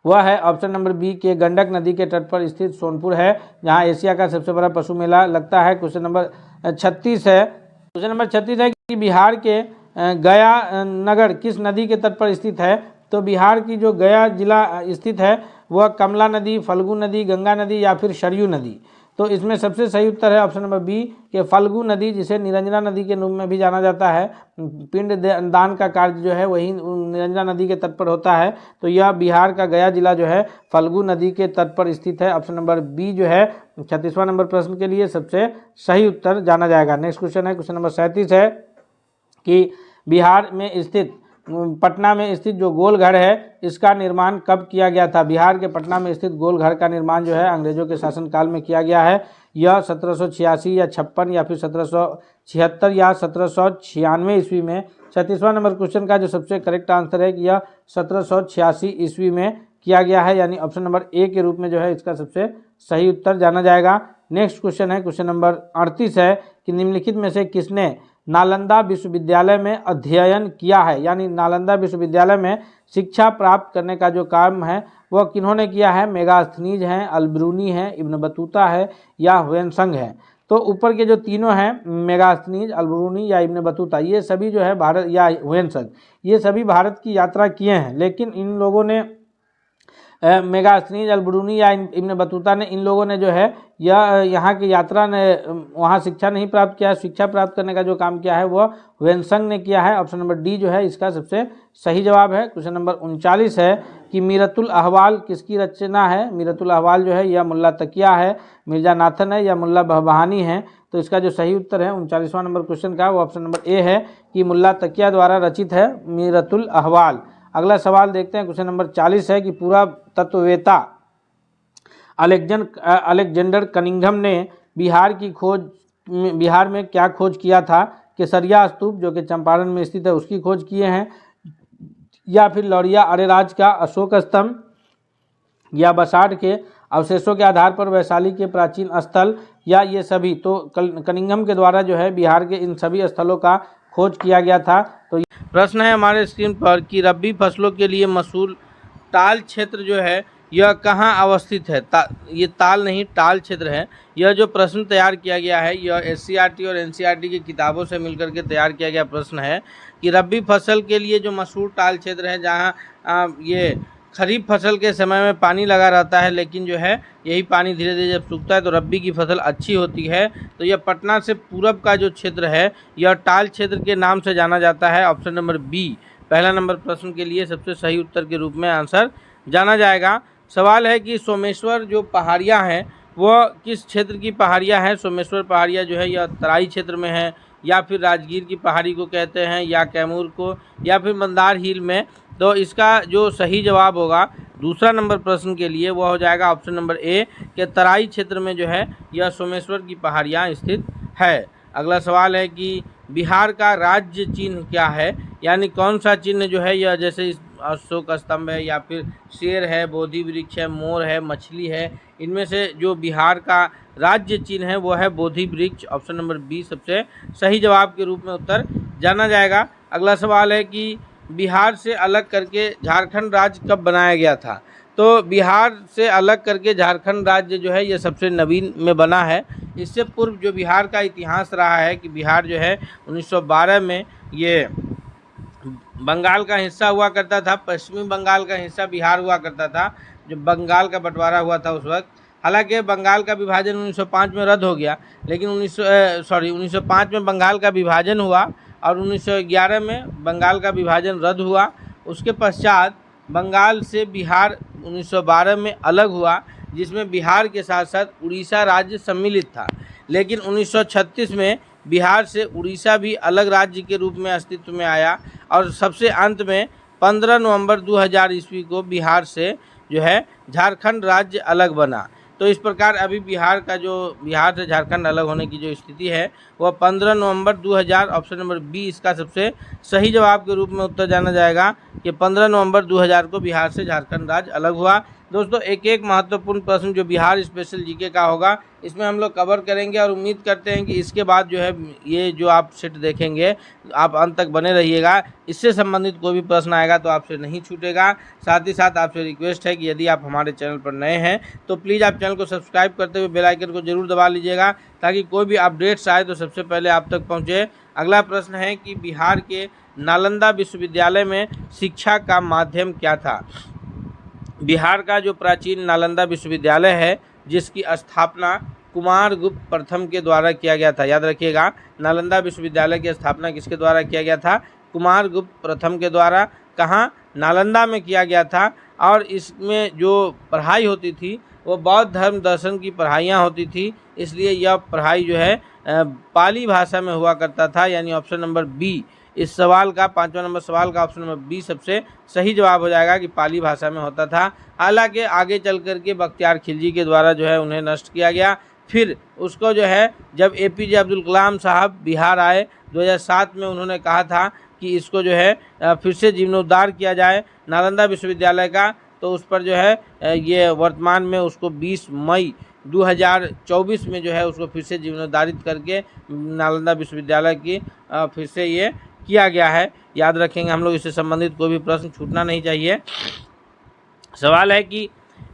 वह है ऑप्शन नंबर बी के गंडक नदी के तट पर स्थित सोनपुर है, जहां एशिया का सबसे बड़ा पशु मेला लगता है। क्वेश्चन नंबर 36 है, क्वेश्चन नंबर 36 है कि बिहार के गया नगर किस नदी के तट पर स्थित है। तो बिहार की जो गया जिला स्थित है वह कमला नदी, फल्गु नदी, गंगा नदी या फिर सरयू नदी। तो इसमें सबसे सही उत्तर है ऑप्शन नंबर बी के फल्गु नदी, जिसे निरंजना नदी के रूप में भी जाना जाता है। पिंड दान का कार्य जो है वही निरंजना नदी के तट पर होता है। तो यह बिहार का गया जिला जो है फल्गु नदी के तट पर स्थित है। ऑप्शन नंबर बी जो है 36वां नंबर प्रश्न के लिए सबसे सही उत्तर जाना जाएगा। नेक्स्ट क्वेश्चन है, क्वेश्चन नंबर 37 है कि बिहार में स्थित पटना में स्थित जो गोलघर है इसका निर्माण कब किया गया था। बिहार के पटना में स्थित गोलघर का निर्माण जो है अंग्रेजों के शासनकाल में किया गया है। यह 1786 या 56 या फिर 1776 या 1796 ईस्वी में। 36वां नंबर क्वेश्चन का जो सबसे करेक्ट आंसर है कि यह 1786 ईस्वी में किया गया है, यानी ऑप्शन नंबर ए के रूप में जो है इसका सबसे सही उत्तर जाना जाएगा। नेक्स्ट क्वेश्चन है, क्वेश्चन नंबर 38 है कि निम्नलिखित में से किसने नालंदा विश्वविद्यालय में अध्ययन किया है। यानी नालंदा विश्वविद्यालय में शिक्षा प्राप्त करने का जो काम है वह किन्होंने किया है। मेगास्थनीज हैं, अलबरूनी है, इब्न बतूता है या हुएनसंग है। तो ऊपर के जो तीनों हैं मेगास्थनीज, अलबरूनी या इब्न बतूता, ये सभी जो है भारत या हुएनसंग, ये सभी भारत की यात्रा किए हैं, लेकिन इन लोगों ने मेगास्थनीज, अलबरूनी या इब्न बतूता ने, इन लोगों ने जो है यहाँ की यात्रा ने वहाँ शिक्षा नहीं प्राप्त किया। शिक्षा प्राप्त करने का जो काम किया है वह हुएनसंग ने किया है। ऑप्शन नंबर डी जो है इसका सबसे सही जवाब है। क्वेश्चन नंबर 39 है कि मीरतुल अहवाल किसकी रचना है। मीरतुल अहवाल जो है यह मुल्ला तकिया है, मिर्जा नाथन है या मुल्ला बहबहानी है। तो इसका जो सही उत्तर है 39वां नंबर क्वेश्चन का वो ऑप्शन नंबर ए है कि मुल्ला तकिया द्वारा रचित है मीरतुल अहवाल। अगला सवाल देखते हैं, क्वेश्चन नंबर 40 है कि पूरा तत्ववेता अलेक्जेंडर कनिंघम ने बिहार में क्या खोज किया था? केसरिया स्तूप जो कि चंपारण में स्थित है उसकी खोज किए हैं, या फिर लौरिया अरेराज का अशोक स्तंभ, या बसाड़ के अवशेषों के आधार पर वैशाली के प्राचीन स्थल, या ये सभी। तो कनिंघम के द्वारा जो है बिहार के इन सभी स्थलों का खोज किया गया था। तो प्रश्न है हमारे स्क्रीन पर कि रबी फसलों के लिए मशहूर ताल क्षेत्र जो है यह कहाँ अवस्थित है? ये ताल नहीं, टाल क्षेत्र है। यह जो प्रश्न तैयार किया गया है यह SCERT और NCERT की किताबों से मिलकर के तैयार किया गया प्रश्न है कि रबी फसल के लिए जो मशहूर टाल क्षेत्र है जहाँ ये खरीफ फसल के समय में पानी लगा रहता है, लेकिन जो है यही पानी धीरे धीरे जब सूखता है तो रबी की फसल अच्छी होती है। तो यह पटना से पूरब का जो क्षेत्र है यह टाल क्षेत्र के नाम से जाना जाता है। ऑप्शन नंबर बी पहला नंबर प्रश्न के लिए सबसे सही उत्तर के रूप में आंसर जाना जाएगा। सवाल है कि सोमेश्वर जो पहाड़ियाँ हैं वह किस क्षेत्र की पहाड़ियाँ हैं? सोमेश्वर पहाड़ियाँ जो है यह तराई क्षेत्र में है, या फिर राजगीर की पहाड़ी को कहते हैं, या कैमूर को, या फिर मंदार हिल में। तो इसका जो सही जवाब होगा दूसरा नंबर प्रश्न के लिए वह हो जाएगा ऑप्शन नंबर ए के तराई क्षेत्र में जो है यह सोमेश्वर की पहाड़ियाँ स्थित है। अगला सवाल है कि बिहार का राज्य चिन्ह क्या है? यानी कौन सा चिन्ह जो है यह, जैसे अशोक स्तंभ है, या फिर शेर है, बोधि वृक्ष है, मोर है, मछली है, इनमें से जो बिहार का राज्य चिन्ह है वो है बोधि वृक्ष। ऑप्शन नंबर बी सबसे सही जवाब के रूप में उत्तर जाना जाएगा। अगला सवाल है कि बिहार से अलग करके झारखंड राज्य कब बनाया गया था? तो बिहार से अलग करके झारखंड राज्य जो है ये सबसे नवीन में बना है। इससे पूर्व जो बिहार का इतिहास रहा है कि बिहार जो है 1912 में ये बंगाल का हिस्सा हुआ करता था, पश्चिमी बंगाल का हिस्सा बिहार हुआ करता था, जो बंगाल का बंटवारा हुआ था उस वक्त। हालांकि बंगाल का विभाजन 1905 में रद्द हो गया, लेकिन 1905 में बंगाल का विभाजन हुआ और 1911 में बंगाल का विभाजन रद्द हुआ। उसके पश्चात बंगाल से बिहार 1912 में अलग हुआ, जिसमें बिहार के साथ साथ उड़ीसा राज्य सम्मिलित था। लेकिन 1936 में बिहार से उड़ीसा भी अलग राज्य के रूप में अस्तित्व में आया, और सबसे अंत में 15 नवंबर 2000 ईस्वी को बिहार से जो है झारखंड राज्य अलग बना। तो इस प्रकार अभी बिहार से झारखंड अलग होने की जो स्थिति है वह 15 नवंबर 2000, ऑप्शन नंबर बी इसका सबसे सही जवाब के रूप में उत्तर जाना जाएगा कि 15 नवंबर 2000 को बिहार से झारखंड राज्य अलग हुआ। दोस्तों एक एक महत्वपूर्ण प्रश्न जो बिहार स्पेशल जीके का होगा इसमें हम लोग कवर करेंगे, और उम्मीद करते हैं कि इसके बाद जो है ये जो आप सेट देखेंगे आप अंत तक बने रहिएगा। इससे संबंधित कोई भी प्रश्न आएगा तो आपसे नहीं छूटेगा। साथ ही साथ आपसे रिक्वेस्ट है कि यदि आप हमारे चैनल पर नए हैं तो प्लीज़ आप चैनल को सब्सक्राइब करते हुए बेल आइकन को जरूर दबा लीजिएगा, ताकि कोई भी अपडेट्स आए तो सबसे पहले आप तक पहुँचे। अगला प्रश्न है कि बिहार के नालंदा विश्वविद्यालय में शिक्षा का माध्यम क्या था? बिहार का जो प्राचीन नालंदा विश्वविद्यालय है जिसकी स्थापना कुमारगुप्त प्रथम के द्वारा किया गया था। याद रखिएगा, नालंदा विश्वविद्यालय की स्थापना किसके द्वारा किया गया था? कुमारगुप्त प्रथम के द्वारा। कहाँ? नालंदा में किया गया था। और इसमें जो पढ़ाई होती थी वो बौद्ध धर्म दर्शन की पढ़ाइयाँ होती थी, इसलिए यह पढ़ाई जो है पाली भाषा में हुआ करता था। यानी ऑप्शन नंबर बी इस सवाल का, 5वां नंबर सवाल का ऑप्शन नंबर बी सबसे सही जवाब हो जाएगा कि पाली भाषा में होता था। हालांकि आगे चल कर के बख्तियार खिलजी के द्वारा जो है उन्हें नष्ट किया गया। फिर उसको जो है जब APJ अब्दुल कलाम साहब बिहार आए 2007 में, उन्होंने कहा था कि इसको जो है फिर से जीर्णोद्धार किया जाए नालंदा विश्वविद्यालय का। तो उस पर जो है ये वर्तमान में उसको 20 मई 2024 में जो है उसको फिर से जीर्णोद्धारित करके नालंदा विश्वविद्यालय की फिर से ये किया गया है। याद रखेंगे हम लोग, इससे संबंधित कोई भी प्रश्न छूटना नहीं चाहिए। सवाल है कि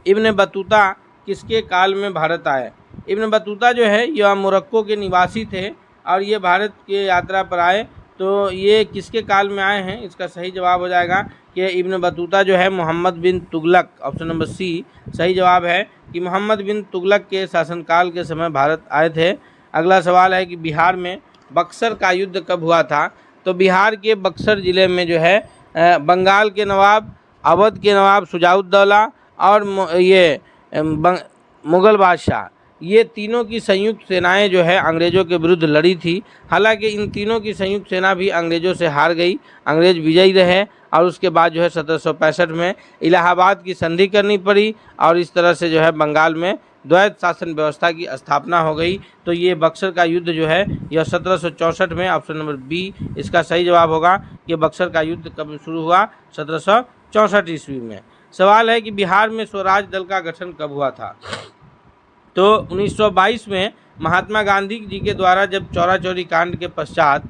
इब्न बतूता किसके काल में भारत आए? इब्न बतूता जो है यह मोरक्को के निवासी थे और ये भारत की यात्रा पर आए। तो ये किसके काल में आए हैं? इसका सही जवाब हो जाएगा कि इब्न बतूता जो है मोहम्मद बिन तुगलक, ऑप्शन नंबर सी सही जवाब है कि मोहम्मद बिन तुगलक के शासनकाल के समय भारत आए थे। अगला सवाल है कि बिहार में बक्सर का युद्ध कब हुआ था? तो बिहार के बक्सर ज़िले में जो है बंगाल के नवाब, अवध के नवाब शुजाउद्दौला और ये मुग़ल बादशाह, ये तीनों की संयुक्त सेनाएं जो है अंग्रेज़ों के विरुद्ध लड़ी थी। हालांकि इन तीनों की संयुक्त सेना भी अंग्रेज़ों से हार गई, अंग्रेज़ विजयी रहे और उसके बाद जो है 1765 में इलाहाबाद की संधि करनी पड़ी और इस तरह से जो है बंगाल में द्वैत शासन व्यवस्था की स्थापना हो गई। तो ये बक्सर का युद्ध जो है यह 1764 में, ऑप्शन नंबर बी इसका सही जवाब होगा कि बक्सर का युद्ध कब शुरू हुआ, 1764 ईस्वी में। सवाल है कि बिहार में स्वराज दल का गठन कब हुआ था। तो 1922 में महात्मा गांधी जी के द्वारा जब चौरा चौरी कांड के पश्चात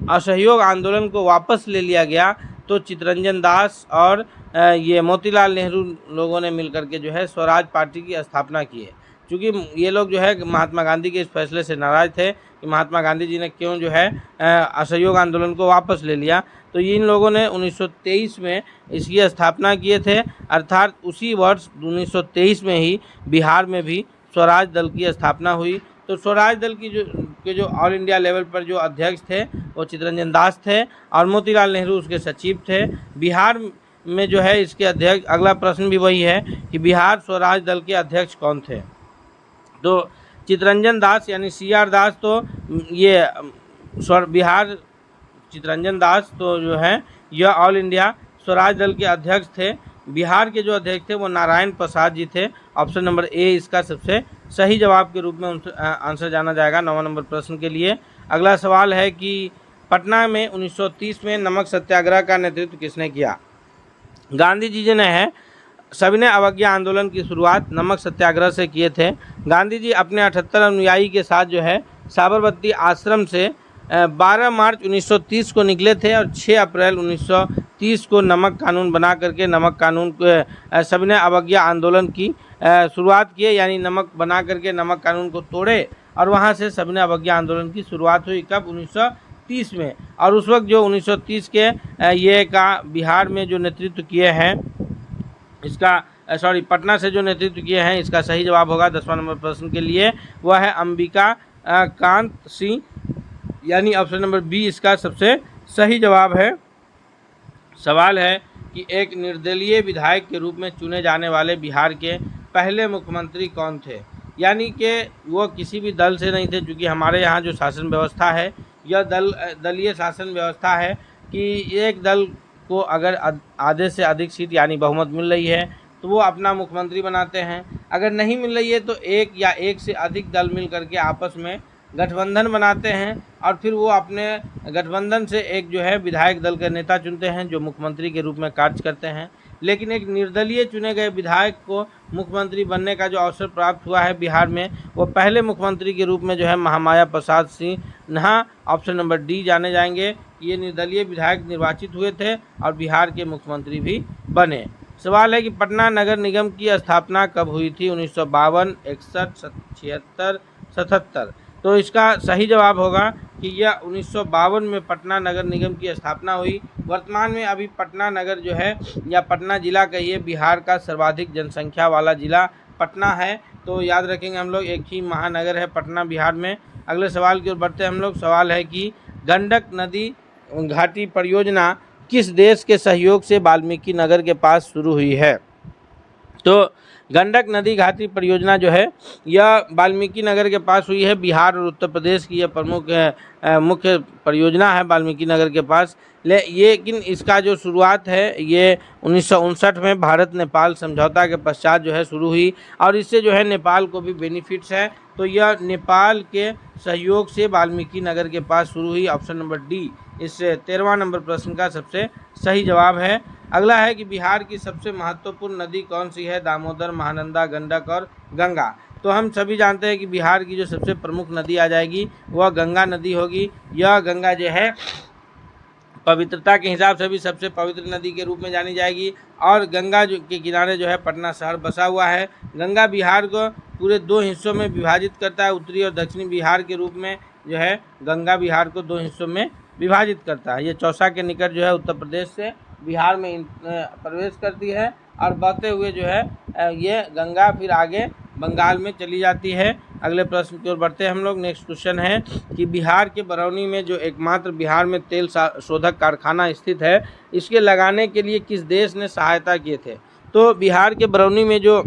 असहयोग आंदोलन को वापस ले लिया गया, तो चित्तरंजन दास और ये मोतीलाल नेहरू लोगों ने मिलकर के जो है स्वराज पार्टी की स्थापना की है। क्योंकि ये लोग जो है महात्मा गांधी के इस फैसले से नाराज थे कि महात्मा गांधी जी ने क्यों जो है असहयोग आंदोलन को वापस ले लिया, तो इन लोगों ने 1923 में इसकी स्थापना किए थे। अर्थात उसी वर्ष 1923 में ही बिहार में भी स्वराज दल की स्थापना हुई। तो स्वराज दल की जो ऑल इंडिया लेवल पर जो अध्यक्ष थे वो चित्तरंजन दास थे और मोतीलाल नेहरू उसके सचिव थे। बिहार में जो है इसके अध्यक्ष, अगला प्रश्न भी वही है कि बिहार स्वराज दल के अध्यक्ष कौन थे। तो चित्तरंजन दास यानी CR दास, तो ये बिहार चित्तरंजन दास तो जो है यह ऑल इंडिया स्वराज दल के अध्यक्ष थे। बिहार के जो अध्यक्ष थे वो नारायण प्रसाद जी थे। ऑप्शन नंबर ए इसका सबसे सही जवाब के रूप में आंसर जाना जाएगा 9वां नंबर प्रश्न के लिए। अगला सवाल है कि पटना में 1930 में नमक सत्याग्रह का नेतृत्व किसने किया। गांधी जी ने है सविनय अवज्ञा आंदोलन की शुरुआत नमक सत्याग्रह से किए थे। गांधी जी अपने 78 अनुयायी के साथ जो है साबरमती आश्रम से 12 मार्च 1930 को निकले थे और 6 अप्रैल 1930 को नमक कानून बना करके नमक कानून को सविनय अवज्ञा आंदोलन की शुरुआत किए, यानी नमक बना करके नमक कानून को तोड़े और वहां से सविनय अवज्ञा आंदोलन की शुरुआत हुई। कब, 1930 में। और उस वक्त जो 1930 के ये का बिहार में जो नेतृत्व किए हैं इसका पटना से जो नेतृत्व किए हैं इसका सही जवाब होगा 10वां नंबर प्रश्न के लिए, वह है अंबिका कांत सिंह, यानी ऑप्शन नंबर बी इसका सबसे सही जवाब है। सवाल है कि एक निर्दलीय विधायक के रूप में चुने जाने वाले बिहार के पहले मुख्यमंत्री कौन थे। यानी कि वो किसी भी दल से नहीं थे, क्योंकि हमारे यहाँ जो शासन व्यवस्था है यह दलीय शासन व्यवस्था है कि एक दल को अगर आधे से अधिक सीट यानी बहुमत मिल रही है तो वो अपना मुख्यमंत्री बनाते हैं। अगर नहीं मिल रही है तो एक या एक से अधिक दल मिल करके आपस में गठबंधन बनाते हैं और फिर वो अपने गठबंधन से एक जो है विधायक दल के नेता चुनते हैं जो मुख्यमंत्री के रूप में कार्य करते हैं। लेकिन एक निर्दलीय चुने गए विधायक को मुख्यमंत्री बनने का जो अवसर प्राप्त हुआ है बिहार में, वो पहले मुख्यमंत्री के रूप में जो है Mahamaya Prasad Sinha, option number D जाने जाएंगे। ये निर्दलीय विधायक निर्वाचित हुए थे और बिहार के मुख्यमंत्री भी बने। सवाल है कि पटना नगर निगम की स्थापना कब हुई थी, 1952, 61, 76, 77। तो इसका सही जवाब होगा कि यह 1952 में पटना नगर निगम की स्थापना हुई। वर्तमान में अभी पटना नगर जो है या पटना जिला कहिए बिहार का सर्वाधिक जनसंख्या वाला जिला पटना है। तो याद रखेंगे हम लोग, एक ही महानगर है पटना बिहार में। अगले सवाल की ओर बढ़ते हैं हम लोग। सवाल है कि गंडक नदी घाटी परियोजना किस देश के सहयोग से वाल्मीकि नगर के पास शुरू हुई है। तो गंडक नदी घाटी परियोजना जो है यह वाल्मीकि नगर के पास हुई है। बिहार और उत्तर प्रदेश की यह प्रमुख मुख्य परियोजना है वाल्मीकि नगर के पास। लेकिन इसका जो शुरुआत है ये 1959 में भारत नेपाल समझौता के पश्चात जो है शुरू हुई और इससे जो है नेपाल को भी बेनिफिट्स है। तो यह नेपाल के सहयोग से वाल्मीकि नगर के पास शुरू हुई। ऑप्शन नंबर डी इस 13वां नंबर प्रश्न का सबसे सही जवाब है। अगला है कि बिहार की सबसे महत्वपूर्ण नदी कौन सी है, दामोदर, महानंदा, गंडक और गंगा। तो हम सभी जानते हैं कि बिहार की जो सबसे प्रमुख नदी आ जाएगी वह गंगा नदी होगी। यह गंगा जो है पवित्रता के हिसाब से भी सबसे पवित्र नदी के रूप में जानी जाएगी और गंगा के किनारे जो है पटना शहर बसा हुआ है। गंगा बिहार को पूरे 2 हिस्सों में विभाजित करता है, उत्तरी और दक्षिणी बिहार के रूप में जो है गंगा बिहार को 2 हिस्सों में विभाजित करता है। ये चौसा के निकट जो है उत्तर प्रदेश से बिहार में प्रवेश करती है और बहते हुए जो है ये गंगा फिर आगे बंगाल में चली जाती है। अगले प्रश्न की ओर बढ़ते हैं हम लोग। नेक्स्ट क्वेश्चन है कि बिहार के बरौनी में जो एकमात्र बिहार में तेल शोधक कारखाना स्थित है, इसके लगाने के लिए किस देश ने सहायता किए थे। तो बिहार के बरौनी में जो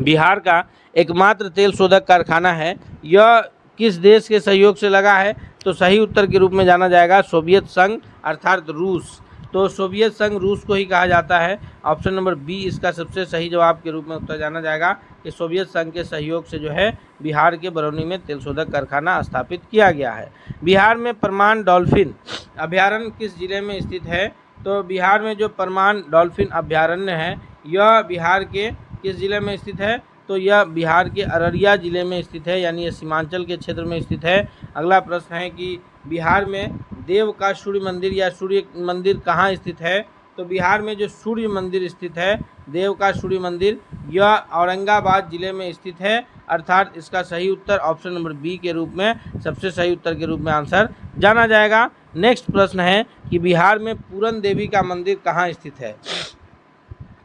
बिहार का एकमात्र तेल शोधक कारखाना है, यह किस देश के सहयोग से लगा है? तो सही उत्तर के रूप में जाना जाएगा सोवियत संघ अर्थात रूस। तो सोवियत संघ रूस को ही कहा जाता है। ऑप्शन नंबर बी इसका सबसे सही जवाब के रूप में उत्तर जाना जाएगा कि सोवियत संघ के सहयोग से जो है बिहार के बरौनी में तेल शोधक कारखाना स्थापित किया गया है। बिहार में परमान डॉल्फिन अभ्यारण्य किस जिले में स्थित है? तो बिहार में जो परमान डॉल्फिन अभ्यारण्य है यह बिहार के किस जिले में स्थित है? तो यह बिहार के अररिया जिले में स्थित है, यानी यह सीमांचल के क्षेत्र में स्थित है। अगला प्रश्न है कि बिहार में देव का सूर्य मंदिर या सूर्य मंदिर कहाँ स्थित है? तो बिहार में जो सूर्य मंदिर स्थित है, देव का सूर्य मंदिर, यह औरंगाबाद जिले में स्थित है। अर्थात इसका सही उत्तर ऑप्शन नंबर बी के रूप में सबसे सही उत्तर के रूप में आंसर जाना जाएगा। नेक्स्ट प्रश्न है कि बिहार में पूरन देवी का मंदिर कहाँ स्थित है?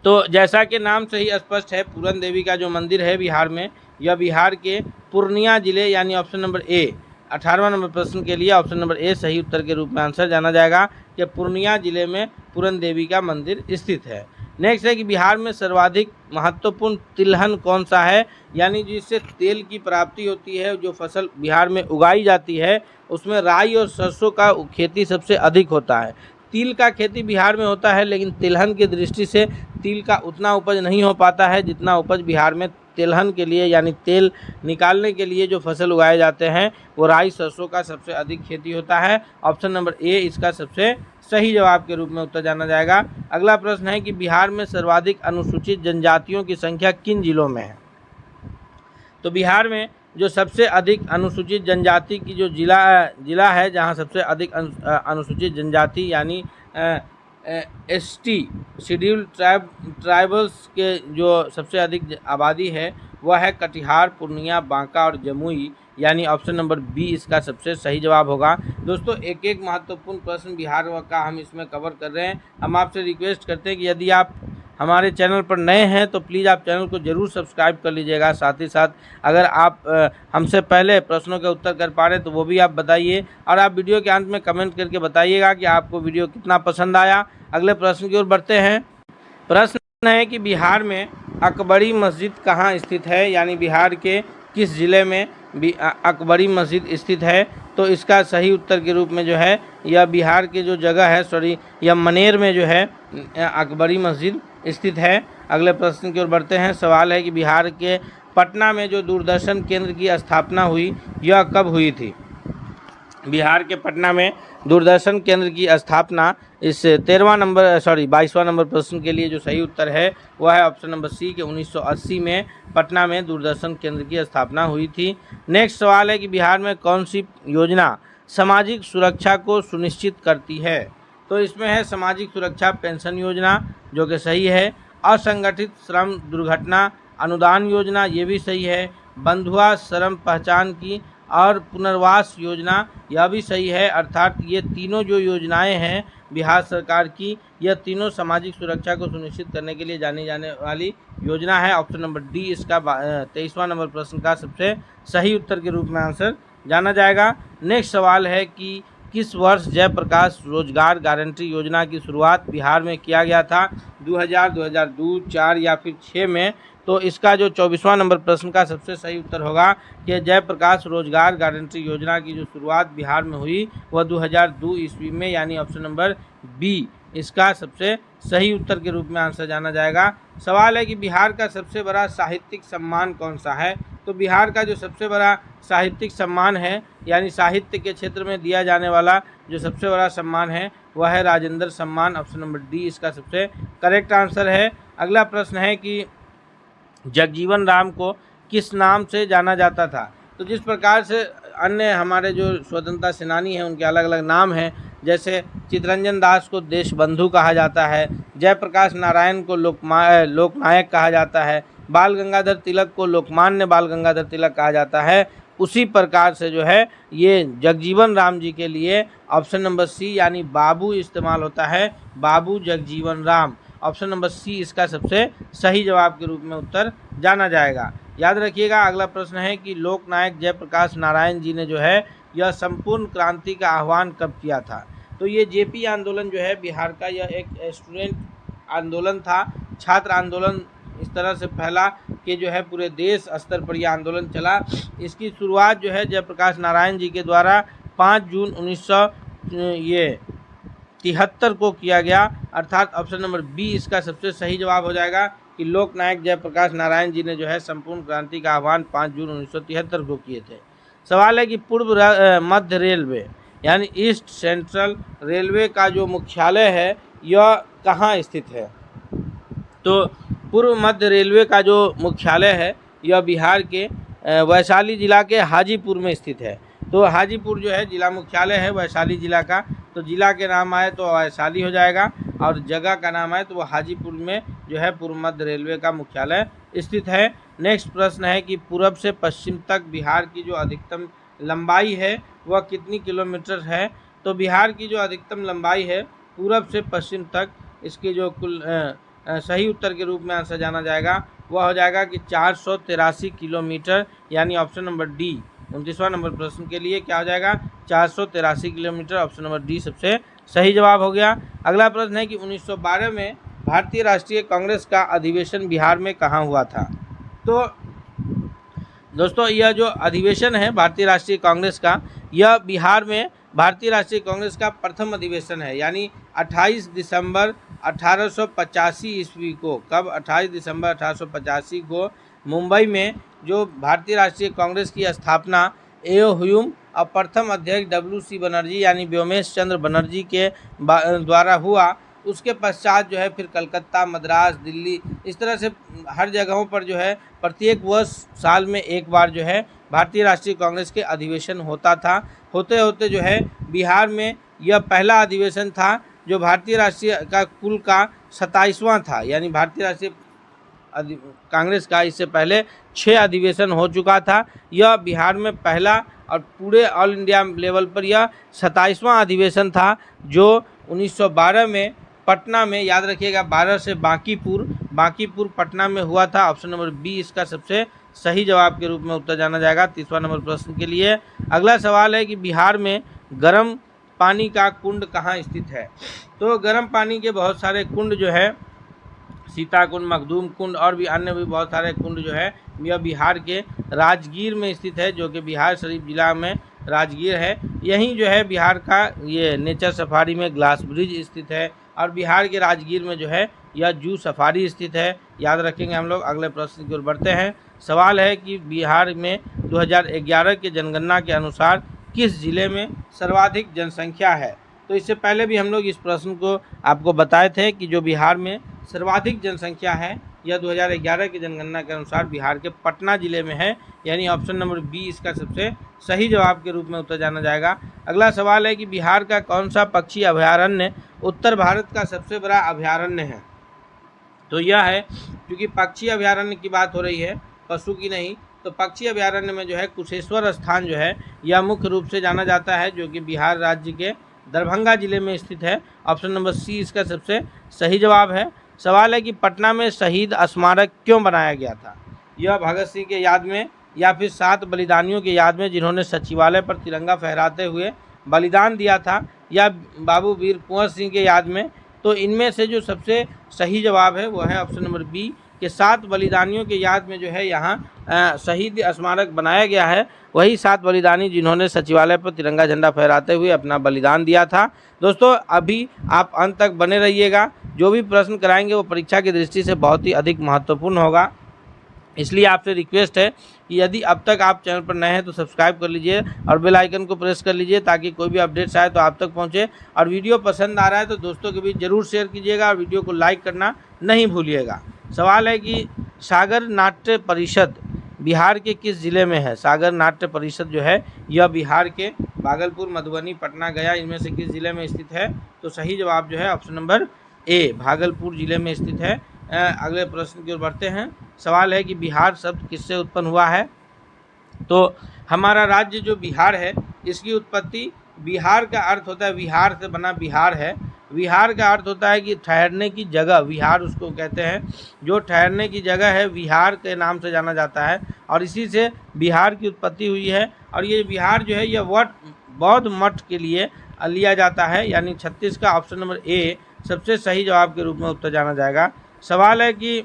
तो जैसा कि नाम से ही स्पष्ट है, पूरन देवी का जो मंदिर है बिहार में, यह बिहार के पूर्णिया जिले यानी ऑप्शन नंबर ए 18वां नंबर प्रश्न के लिए ऑप्शन नंबर ए सही उत्तर के रूप में आंसर जाना जाएगा कि पूर्णिया जिले में पूरन देवी का मंदिर स्थित है। नेक्स्ट है कि बिहार में सर्वाधिक महत्वपूर्ण तिलहन कौन सा है? यानी जिससे तेल की प्राप्ति होती है, जो फसल बिहार में उगाई जाती है उसमें राई और सरसों का खेती सबसे अधिक होता है। तिल का खेती बिहार में होता है, लेकिन तिलहन की दृष्टि से तिल का उतना उपज नहीं हो पाता है जितना उपज बिहार में तिलहन के लिए यानी तेल निकालने के लिए जो फसल उगाए जाते हैं वो राई सरसों का सबसे अधिक खेती होता है। ऑप्शन नंबर ए इसका सबसे सही जवाब के रूप में उत्तर जाना जाएगा। अगला प्रश्न है कि बिहार में सर्वाधिक अनुसूचित जनजातियों की संख्या किन जिलों में है? तो बिहार में जो सबसे अधिक अनुसूचित जनजाति की जो जिला है, जहां सबसे अधिक अनुसूचित जनजाति यानी एसटी शेड्यूल्ड ट्राइबल्स के जो सबसे अधिक आबादी है वह है कटिहार, पूर्णिया, बांका और जमुई, यानी ऑप्शन नंबर बी इसका सबसे सही जवाब होगा। दोस्तों एक एक महत्वपूर्ण प्रश्न बिहार का हम इसमें कवर कर रहे हैं। हम आपसे रिक्वेस्ट करते हैं कि यदि आप हमारे चैनल पर नए हैं तो प्लीज़ आप चैनल को ज़रूर सब्सक्राइब कर लीजिएगा। साथ ही साथ अगर आप हमसे पहले प्रश्नों के उत्तर कर पा रहे हैं तो वो भी आप बताइए, और आप वीडियो के अंत में कमेंट करके बताइएगा कि आपको वीडियो कितना पसंद आया। अगले प्रश्न की ओर बढ़ते हैं। प्रश्न है कि बिहार में अकबरी मस्जिद कहाँ स्थित है? यानी बिहार के किस जिले में अकबरी मस्जिद स्थित है? तो इसका सही उत्तर के रूप में जो है यह बिहार के जो जगह है यह मनेर में जो है अकबरी मस्जिद स्थित है। अगले प्रश्न की ओर बढ़ते हैं। सवाल है कि बिहार के पटना में जो दूरदर्शन केंद्र की स्थापना हुई यह कब हुई थी? बिहार के पटना में दूरदर्शन केंद्र की स्थापना इस 22वां नंबर प्रश्न के लिए जो सही उत्तर है वह है ऑप्शन नंबर सी के 1980 में पटना में दूरदर्शन केंद्र की स्थापना हुई थी। नेक्स्ट सवाल है कि बिहार में कौन सी योजना सामाजिक सुरक्षा को सुनिश्चित करती है? तो इसमें है सामाजिक सुरक्षा पेंशन योजना जो कि सही है, असंगठित श्रम दुर्घटना अनुदान योजना ये भी सही है, बंधुआ श्रम पहचान की और पुनर्वास योजना यह भी सही है। अर्थात ये तीनों जो योजनाएं हैं बिहार सरकार की, यह तीनों सामाजिक सुरक्षा को सुनिश्चित करने के लिए जानी जाने वाली योजना है। ऑप्शन नंबर डी इसका 23वां नंबर प्रश्न का सबसे सही उत्तर के रूप में आंसर जाना जाएगा। नेक्स्ट सवाल है कि किस वर्ष जयप्रकाश रोजगार गारंटी योजना की शुरुआत बिहार में किया गया था? 2000, 2002, 4 या फिर 6 में? तो इसका जो 24वां नंबर प्रश्न का सबसे सही उत्तर होगा कि जयप्रकाश रोजगार गारंटी योजना की जो शुरुआत बिहार में हुई वह 2002 ईस्वी में, यानी ऑप्शन नंबर बी इसका सबसे सही उत्तर के रूप में आंसर जाना जाएगा। सवाल है कि बिहार का सबसे बड़ा साहित्यिक सम्मान कौन सा है? तो बिहार का जो सबसे बड़ा साहित्यिक सम्मान है यानी साहित्य के क्षेत्र में दिया जाने वाला जो सबसे बड़ा सम्मान है वह है राजेंद्र सम्मान। ऑप्शन नंबर डी इसका सबसे करेक्ट आंसर है। अगला प्रश्न है कि जगजीवन राम को किस नाम से जाना जाता था? तो जिस प्रकार से अन्य हमारे जो स्वतंत्रता सेनानी हैं उनके अलग अलग नाम हैं, जैसे चित्तरंजन दास को देशबंधु कहा जाता है, जयप्रकाश नारायण को लोकनायक कहा जाता है, बाल गंगाधर तिलक को लोकमान्य बाल गंगाधर तिलक कहा जाता है, उसी प्रकार से जो है ये जगजीवन राम जी के लिए ऑप्शन नंबर सी यानी बाबू इस्तेमाल होता है, Babu Jagjivan Ram. Option number C इसका सबसे सही जवाब के रूप में उत्तर जाना जाएगा। याद रखिएगा। अगला प्रश्न है कि लोकनायक जयप्रकाश नारायण जी ने जो है यह संपूर्ण क्रांति का आह्वान कब किया था? तो ये जेपी आंदोलन जो है बिहार का यह एक स्टूडेंट आंदोलन था, छात्र आंदोलन इस तरह से फैला कि जो है पूरे देश स्तर पर यह आंदोलन चला। इसकी शुरुआत जो है जयप्रकाश नारायण जी के द्वारा 5 जून 1973 को किया गया, अर्थात ऑप्शन नंबर बी इसका सबसे सही जवाब हो जाएगा कि लोकनायक जयप्रकाश नारायण जी ने जो है संपूर्ण क्रांति का आह्वान 5 जून 1973 को किए थे। सवाल है कि पूर्व मध्य रेलवे यानी ईस्ट सेंट्रल रेलवे का जो मुख्यालय है यह कहाँ स्थित है? तो पूर्व मध्य रेलवे का जो मुख्यालय है यह बिहार के वैशाली जिला के हाजीपुर में स्थित है। तो हाजीपुर जो है जिला मुख्यालय है वैशाली जिला का, तो जिला के नाम आए तो वैशाली हो जाएगा और जगह का नाम आए तो वो हाजीपुर में जो है पूर्व मध्य रेलवे का मुख्यालय स्थित है। नेक्स्ट प्रश्न है कि पूर्व से पश्चिम तक बिहार की जो अधिकतम लंबाई है वह कितनी किलोमीटर है? तो बिहार की जो अधिकतम लंबाई है पूरब से पश्चिम तक, इसकी जो कुल सही उत्तर के रूप में आंसर जाना जाएगा वह हो जाएगा कि 483 किलोमीटर, यानी ऑप्शन नंबर डी 29वां नंबर प्रश्न के लिए क्या हो जाएगा 483 किलोमीटर, ऑप्शन नंबर डी सबसे सही जवाब हो गया। अगला प्रश्न है कि 1912 में भारतीय राष्ट्रीय कांग्रेस का अधिवेशन बिहार में कहाँ हुआ था? तो दोस्तों यह जो अधिवेशन है भारतीय राष्ट्रीय कांग्रेस का, यह बिहार में भारतीय राष्ट्रीय कांग्रेस का प्रथम अधिवेशन है, यानी 28 दिसंबर 1885 ईस्वी को। कब? 28 दिसंबर 1885 को मुंबई में जो भारतीय राष्ट्रीय कांग्रेस की स्थापना एओ ह्यूम और प्रथम अध्यक्ष WC बनर्जी यानी व्योमेश चंद्र बनर्जी के द्वारा हुआ। उसके पश्चात जो है फिर कलकत्ता, मद्रास, दिल्ली, इस तरह से हर जगहों पर जो है प्रत्येक वर्ष साल में एक बार जो है भारतीय राष्ट्रीय कांग्रेस के अधिवेशन होता था। होते होते जो है बिहार में यह पहला अधिवेशन था जो भारतीय राष्ट्रीय का कुल का 27वां था, यानी भारतीय राष्ट्रीय कांग्रेस का इससे पहले 6 अधिवेशन हो चुका था। यह बिहार में पहला और पूरे ऑल इंडिया लेवल पर यह 27वां अधिवेशन था जो 1912 में पटना में, याद रखिएगा 12 से बांकीपुर पटना में हुआ था। ऑप्शन नंबर बी इसका सबसे सही जवाब के रूप में उत्तर जाना जाएगा 30वां नंबर प्रश्न के लिए। अगला सवाल है कि बिहार में गर्म पानी का कुंड कहाँ स्थित है? तो गर्म पानी के बहुत सारे कुंड जो है सीता कुंड, मखदूम कुंड और भी अन्य भी बहुत सारे कुंड जो है यह बिहार के राजगीर में स्थित है, जो कि बिहार शरीफ जिला में राजगीर है। यहीं जो है बिहार का ये नेचर सफारी में ग्लास ब्रिज स्थित है और बिहार के राजगीर में जो है यह जू सफारी स्थित है। याद रखेंगे हम लोग। अगले प्रश्न की ओर बढ़ते हैं। सवाल है कि बिहार में 2011 के जनगणना के अनुसार किस जिले में सर्वाधिक जनसंख्या है? तो इससे पहले भी हम लोग इस प्रश्न को आपको बताए थे कि जो बिहार में सर्वाधिक जनसंख्या है यह 2011 की जनगणना के अनुसार बिहार के पटना जिले में है, यानी ऑप्शन नंबर बी इसका सबसे सही जवाब के रूप में उत्तर जाना जाएगा। अगला सवाल है कि बिहार का कौन सा पक्षी अभयारण्य उत्तर भारत का सबसे बड़ा अभयारण्य है? तो यह है, क्योंकि पक्षी अभयारण्य की बात हो रही है, पशु की नहीं, तो पक्षी अभयारण्य में जो है कुशेश्वर स्थान जो है यह मुख्य रूप से जाना जाता है, जो कि बिहार राज्य के दरभंगा जिले में स्थित है। ऑप्शन नंबर सी इसका सबसे सही जवाब है। सवाल है कि पटना में शहीद स्मारक क्यों बनाया गया था? यह भगत सिंह के याद में या फिर 7 बलिदानियों के याद में जिन्होंने सचिवालय पर तिरंगा फहराते हुए बलिदान दिया था, या बाबू वीर कुंवर सिंह के याद में? तो इनमें से जो सबसे सही जवाब है वो है ऑप्शन नंबर बी के 7 बलिदानियों के याद में जो है यहाँ शहीद स्मारक बनाया गया है। वही 7 बलिदानी जिन्होंने सचिवालय पर तिरंगा झंडा फहराते हुए अपना बलिदान दिया था। दोस्तों अभी आप अंत तक बने रहिएगा, जो भी प्रश्न कराएंगे वो परीक्षा की दृष्टि से बहुत ही अधिक महत्वपूर्ण होगा। इसलिए आपसे रिक्वेस्ट है कि यदि अब तक आप चैनल पर नए हैं तो सब्सक्राइब कर लीजिए और बेल आइकन को प्रेस कर लीजिए ताकि कोई भी अपडेट्स आए तो आप तक पहुंचे। और वीडियो पसंद आ रहा है तो दोस्तों के बीच ज़रूर शेयर कीजिएगा और वीडियो को लाइक करना नहीं भूलिएगा। सवाल है कि सागर नाट्य परिषद बिहार के किस ज़िले में है? सागर नाट्य परिषद जो है यह बिहार के भागलपुर, मधुबनी, पटना, गया, इनमें से किस ज़िले में स्थित है? तो सही जवाब जो है ऑप्शन नंबर ए भागलपुर ज़िले में स्थित है। अगले प्रश्न की ओर बढ़ते हैं। सवाल है कि बिहार शब्द किससे उत्पन्न हुआ है? तो हमारा राज्य जो बिहार है इसकी उत्पत्ति, बिहार का अर्थ होता है, विहार से बना बिहार है। विहार का अर्थ होता है कि ठहरने की जगह, विहार उसको कहते हैं। जो ठहरने की जगह है विहार के नाम से जाना जाता है और इसी से बिहार की उत्पत्ति हुई है। और ये बिहार जो है यह बौद्ध मठ के लिए लिया जाता है, यानी 36 का ऑप्शन नंबर ए सबसे सही जवाब के रूप में उत्तर जाना जाएगा। सवाल है कि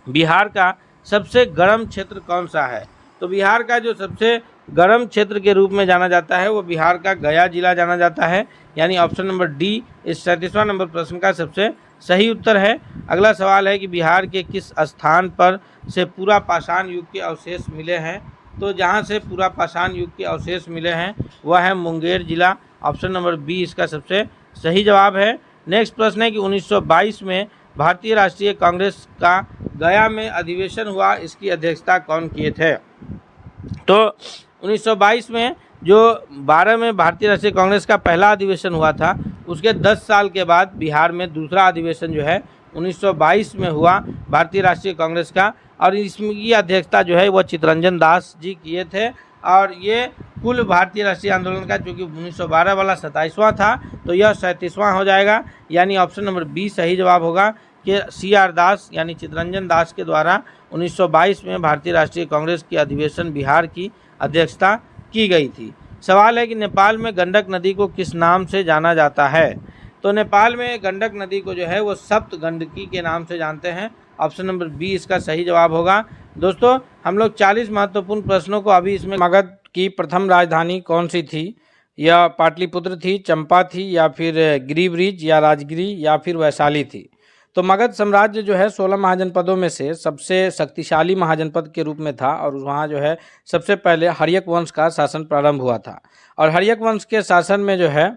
बिहार का सबसे गर्म क्षेत्र कौन सा है? तो बिहार का जो सबसे गर्म क्षेत्र के रूप में जाना जाता है वो बिहार का गया जिला जाना जाता है, यानी ऑप्शन नंबर डी इस 37वां नंबर प्रश्न का सबसे सही उत्तर है। अगला सवाल है कि बिहार के किस स्थान पर से पूरा पाषाण युग के अवशेष मिले हैं? तो जहां से पूरा पाषाण युग के अवशेष मिले हैं वह है मुंगेर जिला, ऑप्शन नंबर बी इसका सबसे सही जवाब है। नेक्स्ट प्रश्न है कि 1922 में भारतीय राष्ट्रीय कांग्रेस का गया में अधिवेशन हुआ, इसकी अध्यक्षता कौन किए थे? तो 1922 में जो 12 में भारतीय राष्ट्रीय कांग्रेस का पहला अधिवेशन हुआ था, उसके 10 साल के बाद बिहार में दूसरा अधिवेशन जो है 1922 में हुआ भारतीय राष्ट्रीय कांग्रेस का, और इसकी अध्यक्षता जो है वह चित्तरंजन दास जी किए थे। और ये कुल भारतीय राष्ट्रीय आंदोलन का, चूँकि 1912 वाला 27वां था तो यह 37वां हो जाएगा, यानी ऑप्शन नंबर बी सही जवाब होगा कि CR दास यानी चित्तरंजन दास के द्वारा 1922 में भारतीय राष्ट्रीय कांग्रेस की अधिवेशन बिहार की अध्यक्षता की गई थी। सवाल है कि नेपाल में गंडक नदी को किस नाम से जाना जाता है? तो नेपाल में गंडक नदी को जो है वो सप्त गंडकी के नाम से जानते हैं, ऑप्शन नंबर बी इसका सही जवाब होगा। दोस्तों हम लोग 40 महत्वपूर्ण प्रश्नों को अभी इसमें मगध की प्रथम राजधानी कौन सी थी? यह पाटलिपुत्र थी, चंपा थी, या फिर गिरिब्रिज या राजगिरी या फिर वैशाली थी? तो मगध साम्राज्य जो है 16 महाजनपदों में से सबसे शक्तिशाली महाजनपद के रूप में था, और वहाँ जो है सबसे पहले हर्यक वंश का शासन प्रारंभ हुआ था। और हर्यक वंश के शासन में जो है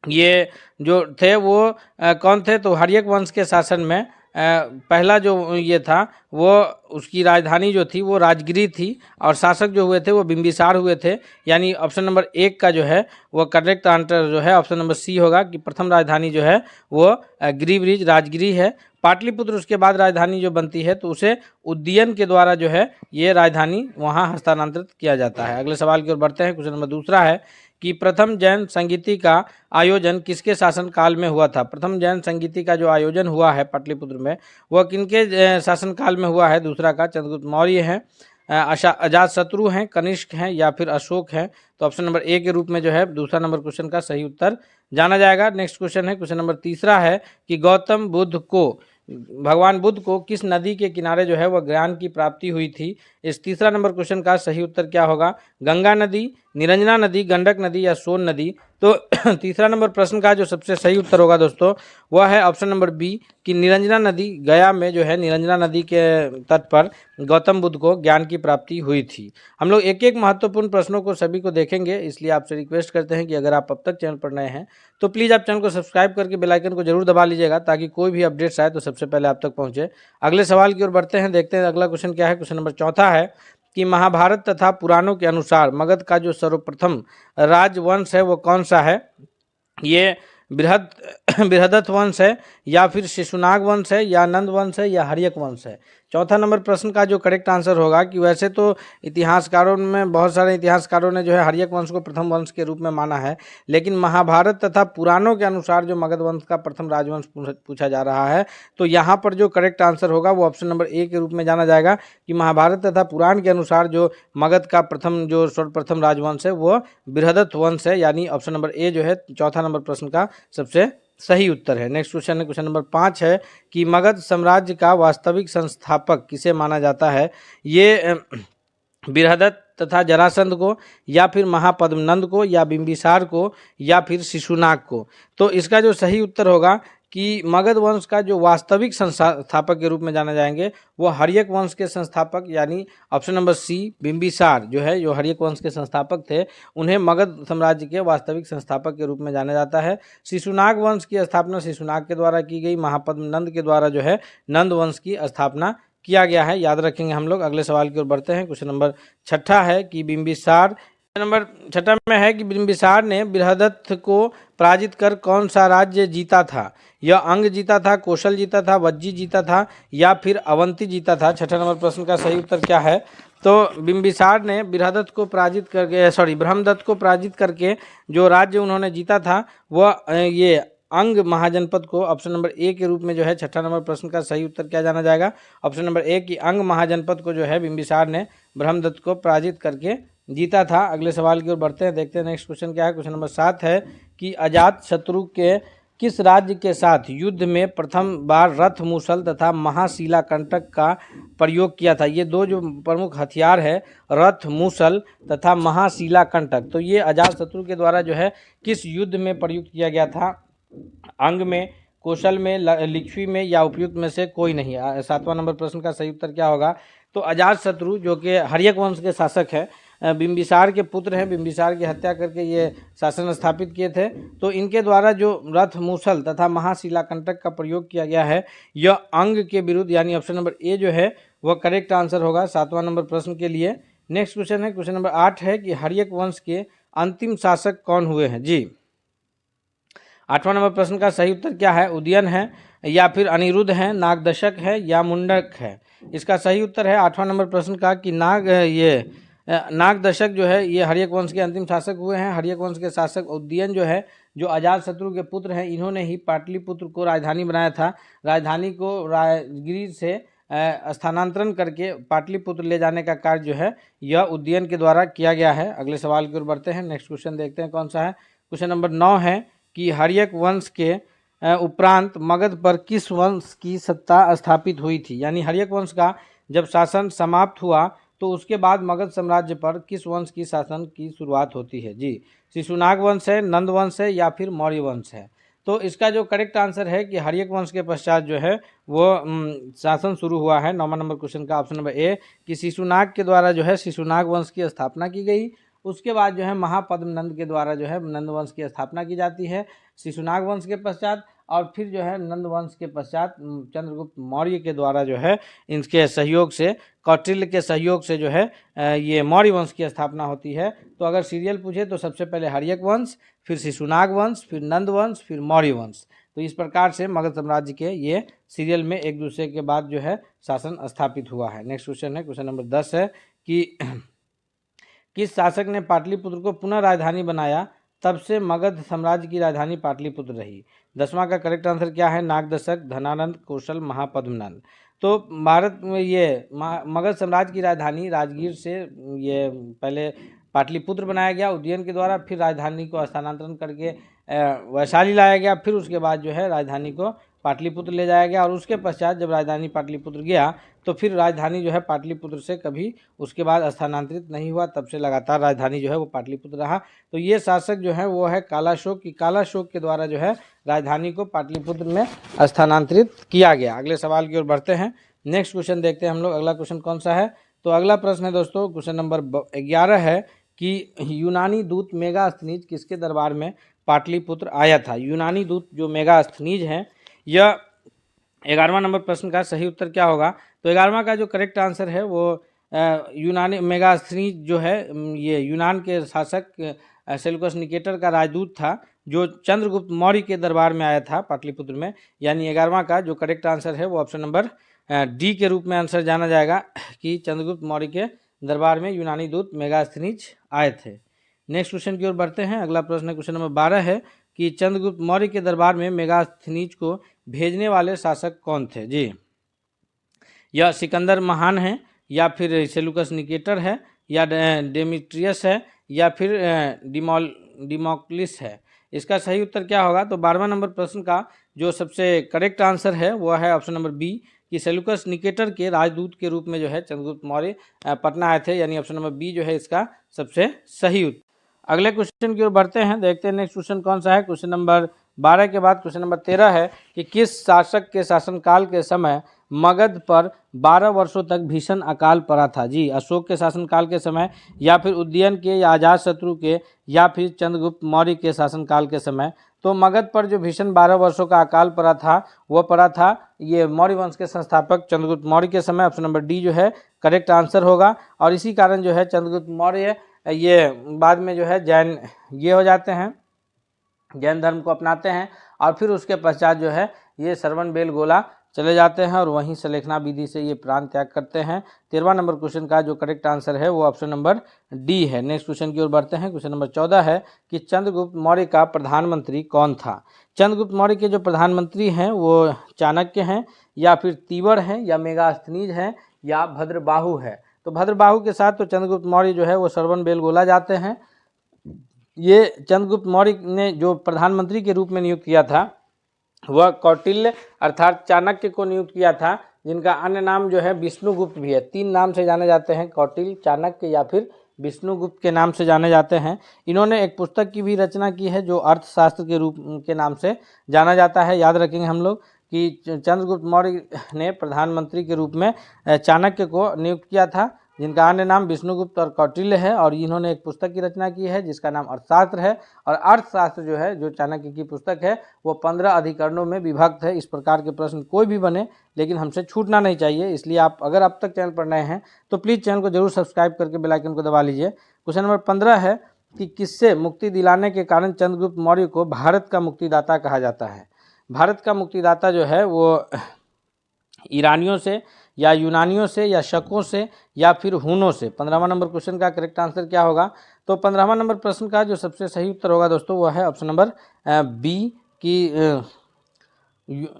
ये जो थे वो कौन थे? तो हर्यक वंश के शासन में पहला जो ये था वो उसकी राजधानी जो थी वो राजगिरी थी, और शासक जो हुए थे वो बिंबिसार हुए थे, यानी ऑप्शन नंबर 1 का जो है वो करेक्ट आंसर जो है ऑप्शन नंबर सी होगा कि प्रथम राजधानी जो है वो गिरिब्रिज राजगिरी है। पाटलिपुत्र उसके बाद राजधानी जो बनती है तो उसे उद्ययन के द्वारा जो है ये राजधानी वहाँ हस्तांतरित किया जाता है। अगले सवाल की ओर बढ़ते हैं। क्वेश्चन नंबर दूसरा है कि प्रथम जैन संगीति का आयोजन किसके शासन काल में हुआ था? प्रथम जैन संगीति का जो आयोजन हुआ है पाटलिपुत्र में वह किनके शासन काल में हुआ है? दूसरा का चंद्रगुप्त मौर्य हैं, अजातशत्रु हैं, कनिष्क हैं, या फिर अशोक हैं? तो ऑप्शन नंबर ए के रूप में जो है दूसरा नंबर क्वेश्चन का सही उत्तर जाना जाएगा। नेक्स्ट क्वेश्चन है, क्वेश्चन नंबर तीसरा है कि भगवान बुद्ध को किस नदी के किनारे जो है वह ज्ञान की प्राप्ति हुई थी? इस तीसरा नंबर क्वेश्चन का सही उत्तर क्या होगा? गंगा नदी, निरंजना नदी, गंडक नदी या सोन नदी? तो तीसरा नंबर प्रश्न का जो सबसे सही उत्तर होगा दोस्तों वह है ऑप्शन नंबर बी कि निरंजना नदी, गया में जो है निरंजना नदी के तट पर गौतम बुद्ध को ज्ञान की प्राप्ति हुई थी। हम लोग एक एक महत्वपूर्ण प्रश्नों को सभी को देखेंगे, इसलिए आपसे रिक्वेस्ट करते हैं कि अगर आप अब तक चैनल पर नए हैं तो प्लीज़ आप चैनल को सब्सक्राइब करके बेल आइकन को जरूर दबा लीजिएगा, ताकि कोई भी अपडेट्स आए तो सबसे पहले आप तक पहुँचे। अगले सवाल की ओर बढ़ते हैं, देखते हैं अगला क्वेश्चन क्या है। क्वेश्चन नंबर चौथा है कि महाभारत तथा पुराणों के अनुसार मगध का जो सर्वप्रथम राजवंश है वो कौन सा है? ये बृहदत्थ वंश है, या फिर शिशुनाग वंश है, या नंद वंश है, या हर्यक वंश है? चौथा नंबर प्रश्न का जो करेक्ट आंसर होगा कि वैसे तो इतिहासकारों में बहुत सारे इतिहासकारों ने जो है हर्यक वंश को प्रथम वंश के रूप में माना है, लेकिन महाभारत तथा पुराणों के अनुसार जो मगध वंश का प्रथम राजवंश पूछा जा रहा है, तो यहाँ पर जो करेक्ट आंसर होगा वो ऑप्शन नंबर ए के रूप में जाना जाएगा कि महाभारत तथा पुराण के अनुसार जो मगध का जो सर्वप्रथम राजवंश है वो बृहदत्थ वंश है, यानी ऑप्शन नंबर ए जो है चौथा नंबर प्रश्न का सबसे सही उत्तर है। नेक्स्ट क्वेश्चन है, क्वेश्चन नंबर 5 है कि मगध साम्राज्य का वास्तविक संस्थापक किसे माना जाता है? ये बृहदत्थ तथा जरासंध को, या फिर महापद्मनंद को, या बिंबिसार को, या फिर शिशुनाग को? तो इसका जो सही उत्तर होगा कि मगध वंश का जो वास्तविक संस्थापक के रूप में जाने जाएंगे वो हर्यक वंश के संस्थापक, यानी ऑप्शन नंबर सी बिंबिसार जो है, जो हर्यक वंश के संस्थापक थे उन्हें मगध साम्राज्य के वास्तविक संस्थापक के रूप में जाना जाता है। शिशुनाग वंश की स्थापना शिशुनाग के द्वारा की गई, महापद्मनंद के द्वारा जो है नंद वंश की स्थापना किया गया है, याद रखेंगे हम लोग। अगले सवाल की ओर बढ़ते हैं। क्वेश्चन नंबर 6 है कि बिंबिसार नंबर 6 में है कि बिंबिसार ने बृहदत्थ को पराजित कर कौन सा राज्य जीता था? यह अंग जीता था, कौशल जीता था, वज्जी जीता था, या फिर अवंती जीता था? 6 नंबर प्रश्न का सही उत्तर क्या है? तो बिंबिसार ने ब्रहदत्त को पराजित करके जो राज्य उन्होंने जीता था वह ये अंग महाजनपद को, ऑप्शन नंबर ए के रूप में जो है 6 नंबर प्रश्न का सही उत्तर क्या जाना जाएगा? ऑप्शन नंबर ए की अंग महाजनपद को जो है बिंबिसार ने ब्रह्मदत्त को पराजित करके जीता था। अगले सवाल की ओर बढ़ते हैं, देखते हैं नेक्स्ट क्वेश्चन क्या है। क्वेश्चन नंबर 7 है कि अजातशत्रु के किस राज्य के साथ युद्ध में प्रथम बार रथ मूसल तथा महाशिला कंटक का प्रयोग किया था? ये दो जो प्रमुख हथियार है, रथ मूसल तथा महाशिला कंटक, तो ये अजातशत्रु के द्वारा जो है किस युद्ध में प्रयुक्त किया गया था? अंग में, कौशल में, लिच्छवी में या उपयुक्त में से कोई नहीं। 7वां नंबर प्रश्न का सही उत्तर क्या होगा? तो अजातशत्रु जो कि हर्यक वंश के शासक है, बिंबिसार के पुत्र हैं, बिंबिसार की हत्या करके ये शासन स्थापित किए थे। तो इनके द्वारा जो रथ मूसल तथा महाशिला कंटक का प्रयोग किया गया है, यह अंग के विरुद्ध, यानी ऑप्शन नंबर ए जो है वह करेक्ट आंसर होगा 7वां नंबर प्रश्न के लिए। नेक्स्ट क्वेश्चन है, क्वेश्चन नंबर 8 है कि हर्यक वंश के अंतिम शासक कौन हुए हैं? जी, 8वां नंबर प्रश्न का सही उत्तर क्या है? उदयन है या फिर अनिरुद्ध है, नागदशक है या मुंडक है? इसका सही उत्तर है 8वां नंबर प्रश्न का कि नागदशक जो है ये हर्यक वंश के अंतिम शासक हुए हैं। हर्यक वंश के शासक उदयन जो है, जो अजातशत्रु के पुत्र हैं, इन्होंने ही पाटलिपुत्र को राजधानी बनाया था। राजधानी को राजगिर से स्थानांतरण करके पाटलिपुत्र ले जाने का कार्य जो है यह उदयन के द्वारा किया गया है। अगले सवाल की ओर बढ़ते हैं। नेक्स्ट क्वेश्चन देखते हैं कौन सा है। क्वेश्चन नंबर 9 है कि हर्यक वंश के उपरांत मगध पर किस वंश की सत्ता स्थापित हुई थी? यानी हर्यक वंश का जब शासन समाप्त हुआ तो उसके बाद मगध साम्राज्य पर किस वंश की शासन की शुरुआत होती है? जी, शिशुनाग वंश है, नंद वंश है या फिर मौर्य वंश है? तो इसका जो करेक्ट आंसर है कि हर्यक वंश के पश्चात जो है वो शासन शुरू हुआ है। 9वां नंबर क्वेश्चन का ऑप्शन नंबर ए कि शिशुनाग के द्वारा जो है शिशुनाग वंश की स्थापना की गई। उसके बाद जो है महापद्म नंद के द्वारा जो है नंद वंश की स्थापना की जाती है शिशुनाग वंश के पश्चात, और फिर जो है नंद वंश के पश्चात चंद्रगुप्त मौर्य के द्वारा जो है इनके सहयोग से, कौटिल्य के सहयोग से जो है ये मौर्य वंश की स्थापना होती है। तो अगर सीरियल पूछे तो सबसे पहले हर्यक वंश, फिर शिशुनाग वंश, फिर नंद वंश, फिर मौर्य वंश। तो इस प्रकार से मगध साम्राज्य के ये सीरियल में एक दूसरे के बाद जो है शासन स्थापित हुआ है। नेक्स्ट क्वेश्चन है, क्वेश्चन नंबर 10 है कि किस शासक ने पाटलिपुत्र को पुनः राजधानी बनाया, तब से मगध साम्राज्य की राजधानी पाटलिपुत्र रही? 10वां का करेक्ट आंसर क्या है? नागदशक, धनानंद, कौशल, महापद्मनंद। तो भारत में ये मगध साम्राज्य की राजधानी राजगीर से ये पहले पाटलिपुत्र बनाया गया उदयन के द्वारा, फिर राजधानी को स्थानांतरण करके वैशाली लाया गया, फिर उसके बाद जो है राजधानी को पाटलिपुत्र ले जाया गया, और उसके पश्चात जब राजधानी पाटलिपुत्र गया तो फिर राजधानी जो है पाटलिपुत्र से कभी उसके बाद स्थानांतरित नहीं हुआ, तब से लगातार राजधानी जो है वो पाटलिपुत्र रहा। तो ये शासक जो है वो है कालाशोक, की कालाशोक के द्वारा जो है राजधानी को पाटलिपुत्र में स्थानांतरित किया गया। अगले सवाल की ओर बढ़ते हैं। नेक्स्ट क्वेश्चन देखते हैं हम लोग, अगला क्वेश्चन कौन सा है? तो अगला प्रश्न है दोस्तों, क्वेश्चन नंबर 11 है कि यूनानी दूत मेगास्थनीज किसके दरबार में पाटलिपुत्र आया था? यूनानी दूत जो मेगास्थनीज है, यह 11वां नंबर प्रश्न का सही उत्तर क्या होगा? तो 11वां का जो करेक्ट आंसर है वो यूनानी मेगास्थनीज जो है ये यूनान के शासक सेल्यूकस निकेटर का राजदूत था, जो चंद्रगुप्त मौर्य के दरबार में आया था पाटलिपुत्र में। यानी 11वां का जो करेक्ट आंसर है वो ऑप्शन नंबर डी के रूप में आंसर जाना जाएगा कि चंद्रगुप्त मौर्य के दरबार में यूनानी दूत मेगास्थनीज आए थे। नेक्स्ट क्वेश्चन की ओर बढ़ते हैं। अगला प्रश्न क्वेश्चन नंबर 12 है कि चंद्रगुप्त मौर्य के दरबार में मेगास्थनीज को भेजने वाले शासक कौन थे? जी, यह सिकंदर महान है या फिर सेल्यूकस निकेटर है या डेमिट्रियस है या फिर डिमोक्लिस है? इसका सही उत्तर क्या होगा? तो 12वां नंबर प्रश्न का जो सबसे करेक्ट आंसर है वह है ऑप्शन नंबर बी कि सेल्यूकस निकेटर के राजदूत के रूप में जो है चंद्रगुप्त मौर्य पटना आए थे। यानी ऑप्शन नंबर बी जो है इसका सबसे सही उत्तर। अगले क्वेश्चन की ओर बढ़ते हैं, देखते हैं नेक्स्ट क्वेश्चन कौन सा है। क्वेश्चन नंबर 12 के बाद क्वेश्चन नंबर 13 है कि किस शासक के शासनकाल के समय मगध पर 12 वर्षों तक भीषण अकाल पड़ा था? जी, अशोक के शासनकाल के समय या फिर उदयन के या अजातशत्रु के या फिर चंद्रगुप्त मौर्य के शासनकाल के समय? तो मगध पर जो भीषण 12 वर्षों का अकाल पड़ा था वह पड़ा था ये मौर्य वंश के संस्थापक चंद्रगुप्त मौर्य के समय। ऑप्शन नंबर डी जो है करेक्ट आंसर होगा, और इसी कारण जो है चंद्रगुप्त मौर्य ये बाद में जो है जैन ये हो जाते हैं, जैन धर्म को अपनाते हैं, और फिर उसके पश्चात जो है ये श्रवण बेलगोला चले जाते हैं और वहीं सलेखना विधि से ये प्राण त्याग करते हैं। 13वां नंबर क्वेश्चन का जो करेक्ट आंसर है वो ऑप्शन नंबर डी है। नेक्स्ट क्वेश्चन की ओर बढ़ते हैं। क्वेश्चन नंबर 14 है कि चंद्रगुप्त मौर्य का प्रधानमंत्री कौन था? चंद्रगुप्त मौर्य के जो प्रधानमंत्री हैं वो चाणक्य हैं या फिर तीवर हैं या मेगास्थनीज हैं या भद्रबाहु है? तो भद्रबाहु के साथ तो चंद्रगुप्त मौर्य जो है वो श्रवण बेलगोला जाते हैं। ये चंद्रगुप्त मौर्य ने जो प्रधानमंत्री के रूप में नियुक्त किया था वह कौटिल्य अर्थात चाणक्य को नियुक्त किया था, जिनका अन्य नाम जो है विष्णुगुप्त भी है। 3 नाम से जाने जाते हैं, कौटिल्य, चाणक्य या फिर विष्णुगुप्त के नाम से जाने जाते हैं। इन्होंने एक पुस्तक की भी रचना की है जो अर्थशास्त्र के रूप के नाम से जाना जाता है। याद रखेंगे हम लोग कि चंद्रगुप्त मौर्य ने प्रधानमंत्री के रूप में चाणक्य को नियुक्त किया था, जिनका अन्य नाम विष्णुगुप्त और कौटिल्य है, और इन्होंने एक पुस्तक की रचना की है जिसका नाम अर्थशास्त्र है। और अर्थशास्त्र जो है, जो चाणक्य की पुस्तक है, वो 15 अधिकरणों में विभक्त है। इस प्रकार के प्रश्न कोई भी बने, लेकिन हमसे छूटना नहीं चाहिए। इसलिए आप अगर अब तक चैनल पर नए हैं तो प्लीज़ चैनल को जरूर सब्सक्राइब करके बेल आइकन को दबा लीजिए। क्वेश्चन नंबर 15 है कि किससे मुक्ति दिलाने के कारण चंद्रगुप्त मौर्य को भारत का मुक्तिदाता कहा जाता है। भारत का मुक्तिदाता जो है वो ईरानियों से या यूनानियों से या शकों से या फिर हुनों से। 15वां नंबर क्वेश्चन का करेक्ट आंसर क्या होगा? तो 15वां नंबर प्रश्न का जो सबसे सही उत्तर होगा दोस्तों वह है ऑप्शन नंबर बी की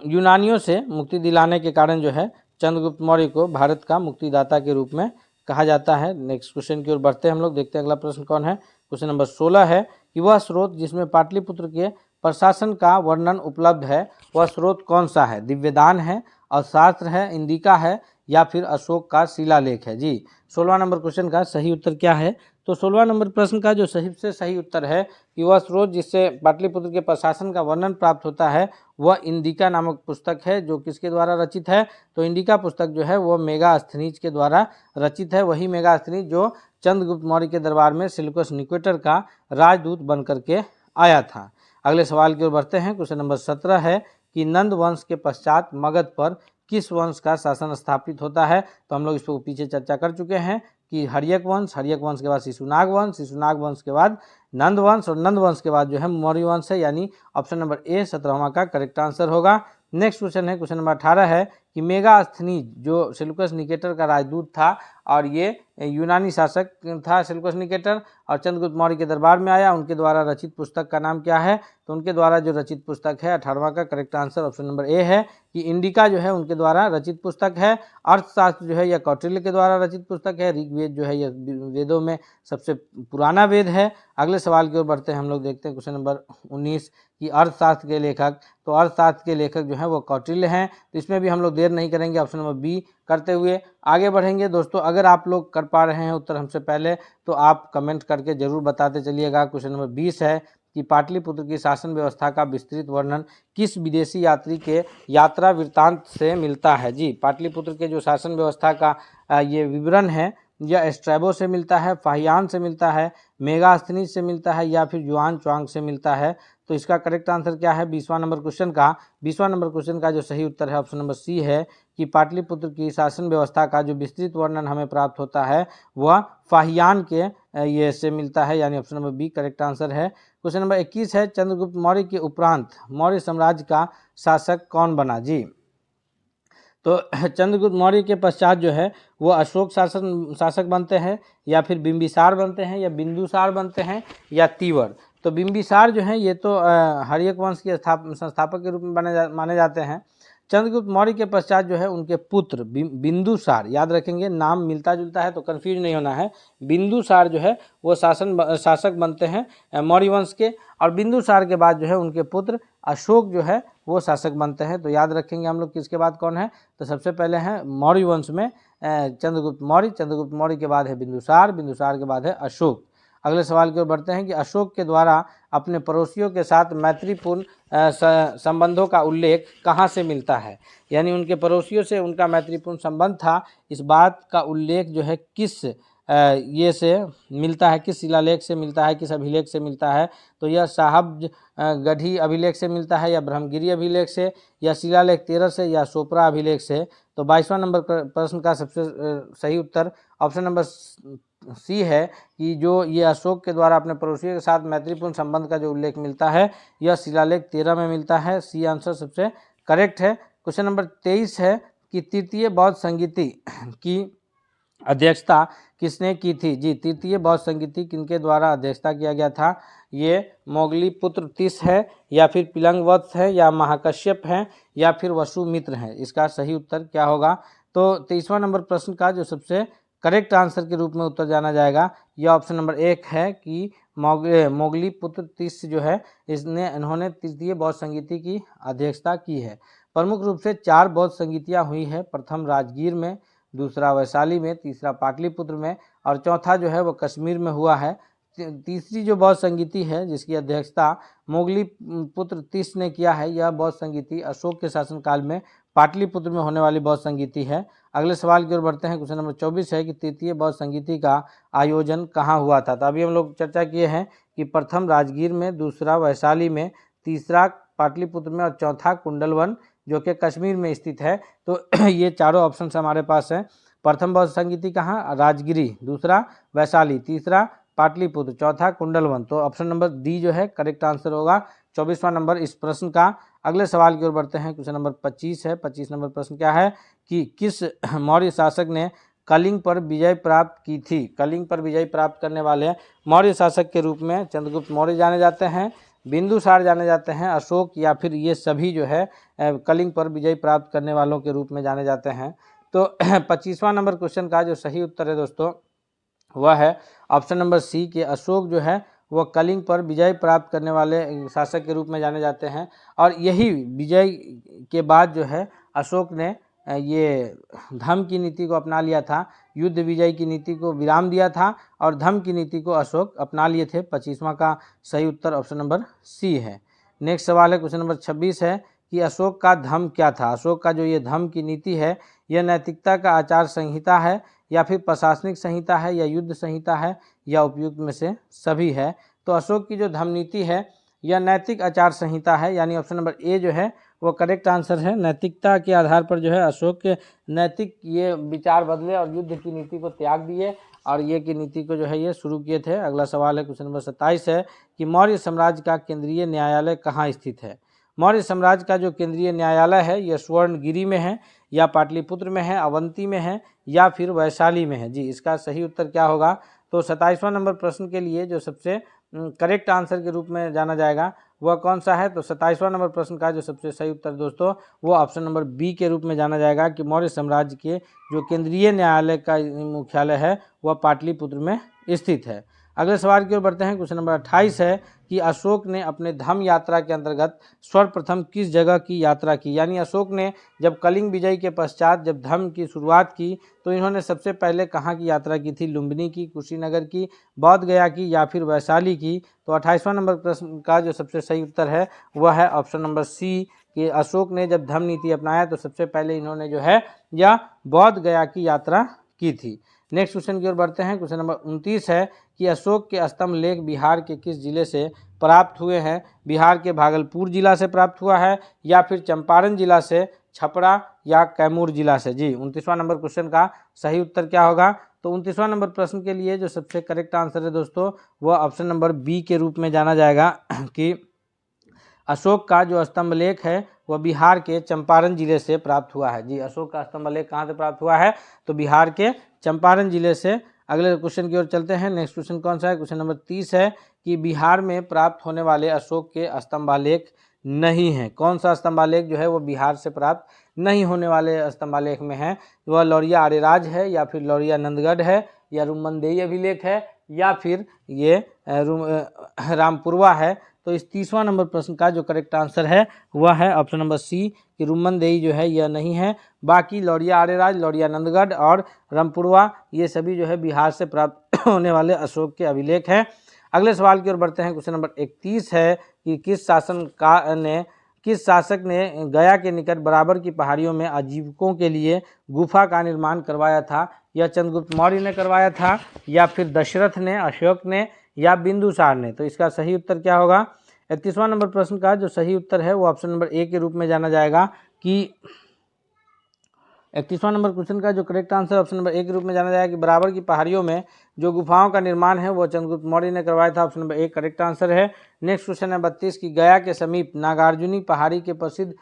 यूनानियों से मुक्ति दिलाने के कारण जो है चंद्रगुप्त मौर्य को भारत का मुक्तिदाता के रूप में कहा जाता है। नेक्स्ट क्वेश्चन की ओर बढ़ते हैं हम लोग, देखते हैं अगला प्रश्न कौन है। क्वेश्चन नंबर 16 है कि वह स्रोत जिसमें पाटलिपुत्र के प्रशासन का वर्णन उपलब्ध है वह स्रोत कौन सा है? दिव्यदान है, अर्थशास्त्र है, इंदिका है या फिर अशोक का शिलालेख है। जी 16वां नंबर क्वेश्चन का सही उत्तर क्या है? तो 16वां नंबर प्रश्न का जो सही उत्तर है कि वह स्रोत जिससे पाटलिपुत्र के प्रशासन का वर्णन प्राप्त होता है वह इंदिका नामक पुस्तक है, जो किसके द्वारा रचित है? तो इंदिका पुस्तक जो है वो मेगास्थनीज के द्वारा रचित है। वही मेगास्थनीज जो चंद्रगुप्त मौर्य के दरबार में सेल्यूकस निकेटर का राजदूत बन करके आया था। अगले सवाल की ओर बढ़ते हैं। क्वेश्चन नंबर 17 है कि नंद वंश के पश्चात मगध पर किस वंश का शासन स्थापित होता है? तो हम लोग इस पर पीछे चर्चा कर चुके हैं कि हर्यक वंश के बाद शिशुनाग वंश के बाद नंद वंश, और नंद वंश के बाद जो है मौर्य वंश है, यानी ऑप्शन नंबर ए 17वां का करेक्ट आंसर होगा। नेक्स्ट क्वेश्चन है, क्वेश्चन नंबर 18 है कि मेगास्थनीज जो सेल्यूकस निकेटर का राजदूत था और ये यूनानी शासक था सेल्यूकस निकेटर, और चंद्रगुप्त मौर्य के दरबार में आया, उनके द्वारा रचित पुस्तक का नाम क्या है? तो उनके द्वारा जो रचित पुस्तक है 18वां का correct answer option number A है कि इंडिका जो है उनके द्वारा रचित पुस्तक है। अर्थशास्त्र जो है यह कौटिल्य के द्वारा रचित पुस्तक है। ऋग्वेद जो है यह वेदों में सबसे पुराना वेद है। अगले सवाल की ओर बढ़ते हैं हम लोग, देखते हैं क्वेश्चन नंबर 19 कि अर्थशास्त्र के लेखक, तो अर्थशास्त्र के लेखक जो है वो कौटिल्य हैं। तो इसमें भी हम लोग देर नहीं करेंगे, ऑप्शन नंबर बी करते हुए आगे बढ़ेंगे। दोस्तों अगर आप लोग कर पा रहे हैं उत्तर हमसे पहले तो आप कमेंट करके जरूर बताते चलिएगा। क्वेश्चन नंबर 20 है कि पाटलिपुत्र की शासन व्यवस्था का विस्तृत वर्णन किस विदेशी यात्री के यात्रा वृत्तांत से मिलता है? जी पाटलिपुत्र के जो शासन व्यवस्था का ये विवरण है यह स्ट्रैबो से मिलता है, फाहियान से मिलता है, मेगास्थनीज से मिलता है या फिर युआन च्वांग से मिलता है। तो इसका करेक्ट आंसर क्या है 20वां नंबर क्वेश्चन का? 20वां नंबर क्वेश्चन का जो सही उत्तर है ऑप्शन नंबर सी है कि पाटलिपुत्र की शासन व्यवस्था का जो विस्तृत वर्णन हमें प्राप्त होता है वह फाहियान के ये से मिलता है, यानी option number B correct answer है। क्वेश्चन नंबर 21 है चंद्रगुप्त मौर्य के उपरांत मौर्य साम्राज्य का शासक कौन बना? जी तो चंद्रगुप्त मौर्य के पश्चात जो है वो अशोक शासक बनते हैं या फिर बिंबिसार बनते हैं या बिंदुसार बनते हैं या तीवर। तो बिंबिसार जो है ये तो हर्यक वंश के संस्थापक के रूप में माने जाते हैं। चंद्रगुप्त मौर्य के पश्चात जो है उनके पुत्र बिंदुसार, याद रखेंगे नाम मिलता जुलता है तो कंफ्यूज नहीं होना है। बिंदुसार जो है वो शासक बनते हैं मौर्य वंश के, और बिंदुसार के बाद जो है उनके पुत्र अशोक जो है वो शासक बनते हैं। तो याद रखेंगे हम लोग किसके बाद कौन है? तो सबसे पहले हैं मौर्य वंश में चंद्रगुप्त मौर्य के बाद है बिंदुसार के बाद है अशोक। अगले सवाल की ओर बढ़ते हैं कि अशोक के द्वारा अपने पड़ोसियों के साथ मैत्रीपूर्ण संबंधों का उल्लेख कहाँ से मिलता है? यानी उनके पड़ोसियों से उनका मैत्रीपूर्ण संबंध था, इस बात का उल्लेख जो है किस ये से मिलता है, किस शिलालेख से मिलता है, किस अभिलेख से मिलता है? तो यह साहब गढ़ी अभिलेख से मिलता है या ब्रह्मगिरी अभिलेख से या शिलालेख 13 से या सोपरा अभिलेख से। तो 22वां नंबर प्रश्न का सबसे सही उत्तर ऑप्शन नंबर सी है कि जो ये अशोक के द्वारा अपने पड़ोसियों के साथ मैत्रीपूर्ण संबंध का जो उल्लेख मिलता है यह शिलालेख 13 में मिलता है। सी आंसर सबसे करेक्ट है। क्वेश्चन नंबर 23 है कि तृतीय बौद्ध संगीति की अध्यक्षता किसने की थी? जी तृतीय बौद्ध संगीति किनके द्वारा अध्यक्षता किया गया था? ये मोगली पुत्र तीस है या फिर पिलंगवत्स है या महाकश्यप है या फिर वसुमित्र है। इसका सही उत्तर क्या होगा? तो 23वां नंबर प्रश्न का जो सबसे करेक्ट आंसर के रूप में उत्तर जाना जाएगा यह ऑप्शन नंबर 1 है कि मोगली पुत्र तीस्य जो है इन्होंने तृतीय बौद्ध संगीति की अध्यक्षता की है। प्रमुख रूप से 4 बौद्ध संगीतियाँ हुई है, प्रथम राजगीर में, दूसरा वैशाली में, तीसरा पाटलिपुत्र में और चौथा जो है वो कश्मीर में हुआ है। तीसरी जो बौद्ध संगीति है जिसकी अध्यक्षता मोगली पुत्र तीस्य ने किया है, यह बौद्ध संगीति अशोक के शासनकाल में पाटलिपुत्र में होने वाली बौद्ध संगीति है। अगले सवाल की ओर बढ़ते हैं। क्वेश्चन नंबर 24 है कि तृतीय बौद्ध संगीति का आयोजन कहाँ हुआ था। तो अभी हम लोग चर्चा किए हैं कि प्रथम राजगीर में, दूसरा वैशाली में, तीसरा पाटलिपुत्र में और चौथा कुंडलवन जो कि कश्मीर में स्थित है। तो ये चारों ऑप्शन हमारे पास हैं। प्रथम बौद्ध संगीति कहाँ, राजगिरी, दूसरा वैशाली, तीसरा पाटलिपुत्र, चौथा कुंडलवन। तो ऑप्शन नंबर डी जो है करेक्ट आंसर होगा 24वां नंबर इस प्रश्न का। अगले सवाल की ओर बढ़ते हैं। क्वेश्चन नंबर 25 है। 25 नंबर प्रश्न क्या है कि किस मौर्य शासक ने कलिंग पर विजय प्राप्त की थी। कलिंग पर विजय प्राप्त करने वाले मौर्य शासक के रूप में चंद्रगुप्त मौर्य जाने जाते हैं, बिंदुसार जाने जाते हैं, अशोक या फिर ये सभी जो है कलिंग पर विजय प्राप्त करने वालों के रूप में जाने जाते हैं। तो 25वां नंबर क्वेश्चन का जो सही उत्तर है दोस्तों वह है ऑप्शन नंबर सी के अशोक जो है वह कलिंग पर विजय प्राप्त करने वाले शासक के रूप में जाने जाते हैं। और यही विजय के बाद जो है अशोक ने ये धम्म की नीति को अपना लिया था, युद्ध विजय की नीति को विराम दिया था और धम्म की नीति को अशोक अपना लिए थे। 25वां का सही उत्तर ऑप्शन नंबर सी है। नेक्स्ट सवाल है क्वेश्चन नंबर 26 है कि अशोक का धम्म क्या था। अशोक का जो ये धम्म की नीति है यह नैतिकता का आचार संहिता है या फिर प्रशासनिक संहिता है या युद्ध संहिता है या उपयुक्त में से सभी है। तो अशोक की जो धम्म नीति है यह नैतिक आचार संहिता है, यानी ऑप्शन नंबर ए जो है वो करेक्ट आंसर है। नैतिकता के आधार पर जो है अशोक के नैतिक ये विचार बदले और युद्ध की नीति को त्याग दिए और ये की नीति को जो है ये शुरू किए थे। अगला सवाल है क्वेश्चन नंबर 27 है कि मौर्य साम्राज्य का केंद्रीय न्यायालय कहाँ स्थित है। मौर्य साम्राज्य का जो केंद्रीय न्यायालय है यह स्वर्णगिरी में है या पाटलिपुत्र में है, अवंती में है या फिर वैशाली में है। जी इसका सही उत्तर क्या होगा। तो 27वां नंबर प्रश्न के लिए जो सबसे करेक्ट आंसर के रूप में जाना जाएगा वह कौन सा है। तो 27वां नंबर प्रश्न का जो सबसे सही उत्तर दोस्तों वो ऑप्शन नंबर बी के रूप में जाना जाएगा कि मौर्य साम्राज्य के जो केंद्रीय न्यायालय का मुख्यालय है वह पाटलिपुत्र में स्थित है। अगले सवाल की ओर बढ़ते हैं। क्वेश्चन नंबर 28 है कि अशोक ने अपने धम्म यात्रा के अंतर्गत सर्वप्रथम किस जगह की यात्रा की। यानी अशोक ने जब कलिंग विजय के पश्चात जब धम्म की शुरुआत की तो इन्होंने सबसे पहले कहाँ की यात्रा की थी। लुम्बिनी की, कुशीनगर की, बोध गया की या फिर वैशाली की। तो 28वां नंबर प्रश्न का जो सबसे सही उत्तर है वह है ऑप्शन नंबर सी कि अशोक ने जब धम्म नीति अपनाया तो सबसे पहले इन्होंने जो है या बोध गया की यात्रा की थी। नेक्स्ट क्वेश्चन की ओर बढ़ते हैं। क्वेश्चन नंबर 29 है कि अशोक के स्तंभ लेख बिहार के किस जिले से प्राप्त हुए हैं। बिहार के भागलपुर जिला से प्राप्त हुआ है या फिर चंपारण जिला से, छपरा या कैमूर जिला से। जी 29वां नंबर क्वेश्चन का सही उत्तर क्या होगा। तो 29वां नंबर प्रश्न के लिए जो सबसे करेक्ट आंसर है दोस्तों वह ऑप्शन नंबर बी के रूप में जाना जाएगा कि अशोक का जो स्तंभ लेख है वह बिहार के चंपारण जिले से प्राप्त हुआ है। जी अशोक का स्तंभ लेख कहाँ से प्राप्त हुआ है तो बिहार के चंपारण जिले से। अगले क्वेश्चन की ओर चलते हैं। नेक्स्ट क्वेश्चन कौन सा है। क्वेश्चन नंबर 30 है कि बिहार में प्राप्त होने वाले अशोक के स्तंभालेख नहीं है। कौन सा स्तंभालेख जो है वो बिहार से प्राप्त नहीं होने वाले स्तंभालेख में है। वह लौरिया आर्यराज है या फिर लौरिया नंदगढ़ है या रुमनदेही अभिलेख है या फिर ये रामपुरवा है। तो इस 30वां नंबर प्रश्न का जो करेक्ट आंसर है वह है ऑप्शन नंबर सी कि रुमनदेही जो है यह नहीं है। बाकी लौरिया आर्यराज, लौरिया नंदगढ़ और रामपुरवा ये सभी जो है बिहार से प्राप्त होने वाले अशोक के अभिलेख हैं। अगले सवाल की ओर बढ़ते हैं। क्वेश्चन नंबर 31 है कि किस शासक ने गया के निकट बराबर की पहाड़ियों में आजीविकों के लिए गुफा का निर्माण करवाया था। यह चंद्रगुप्त मौर्य ने करवाया था या फिर दशरथ ने, अशोक ने या बिंदुसार ने। तो इसका सही उत्तर क्या होगा। 31वां नंबर प्रश्न का जो सही उत्तर है वो ऑप्शन नंबर ए के रूप में जाना जाएगा कि 31वां नंबर क्वेश्चन का जो correct answer option number A के रूप में जाना जाएगा कि बराबर की पहाड़ियों में जो गुफाओं का निर्माण है वो चंद्रगुप्त मौर्य ने करवाया था। Option number A correct answer है। नेक्स्ट क्वेश्चन है 32 की गया के समीप नागार्जुनी पहाड़ी के प्रसिद्ध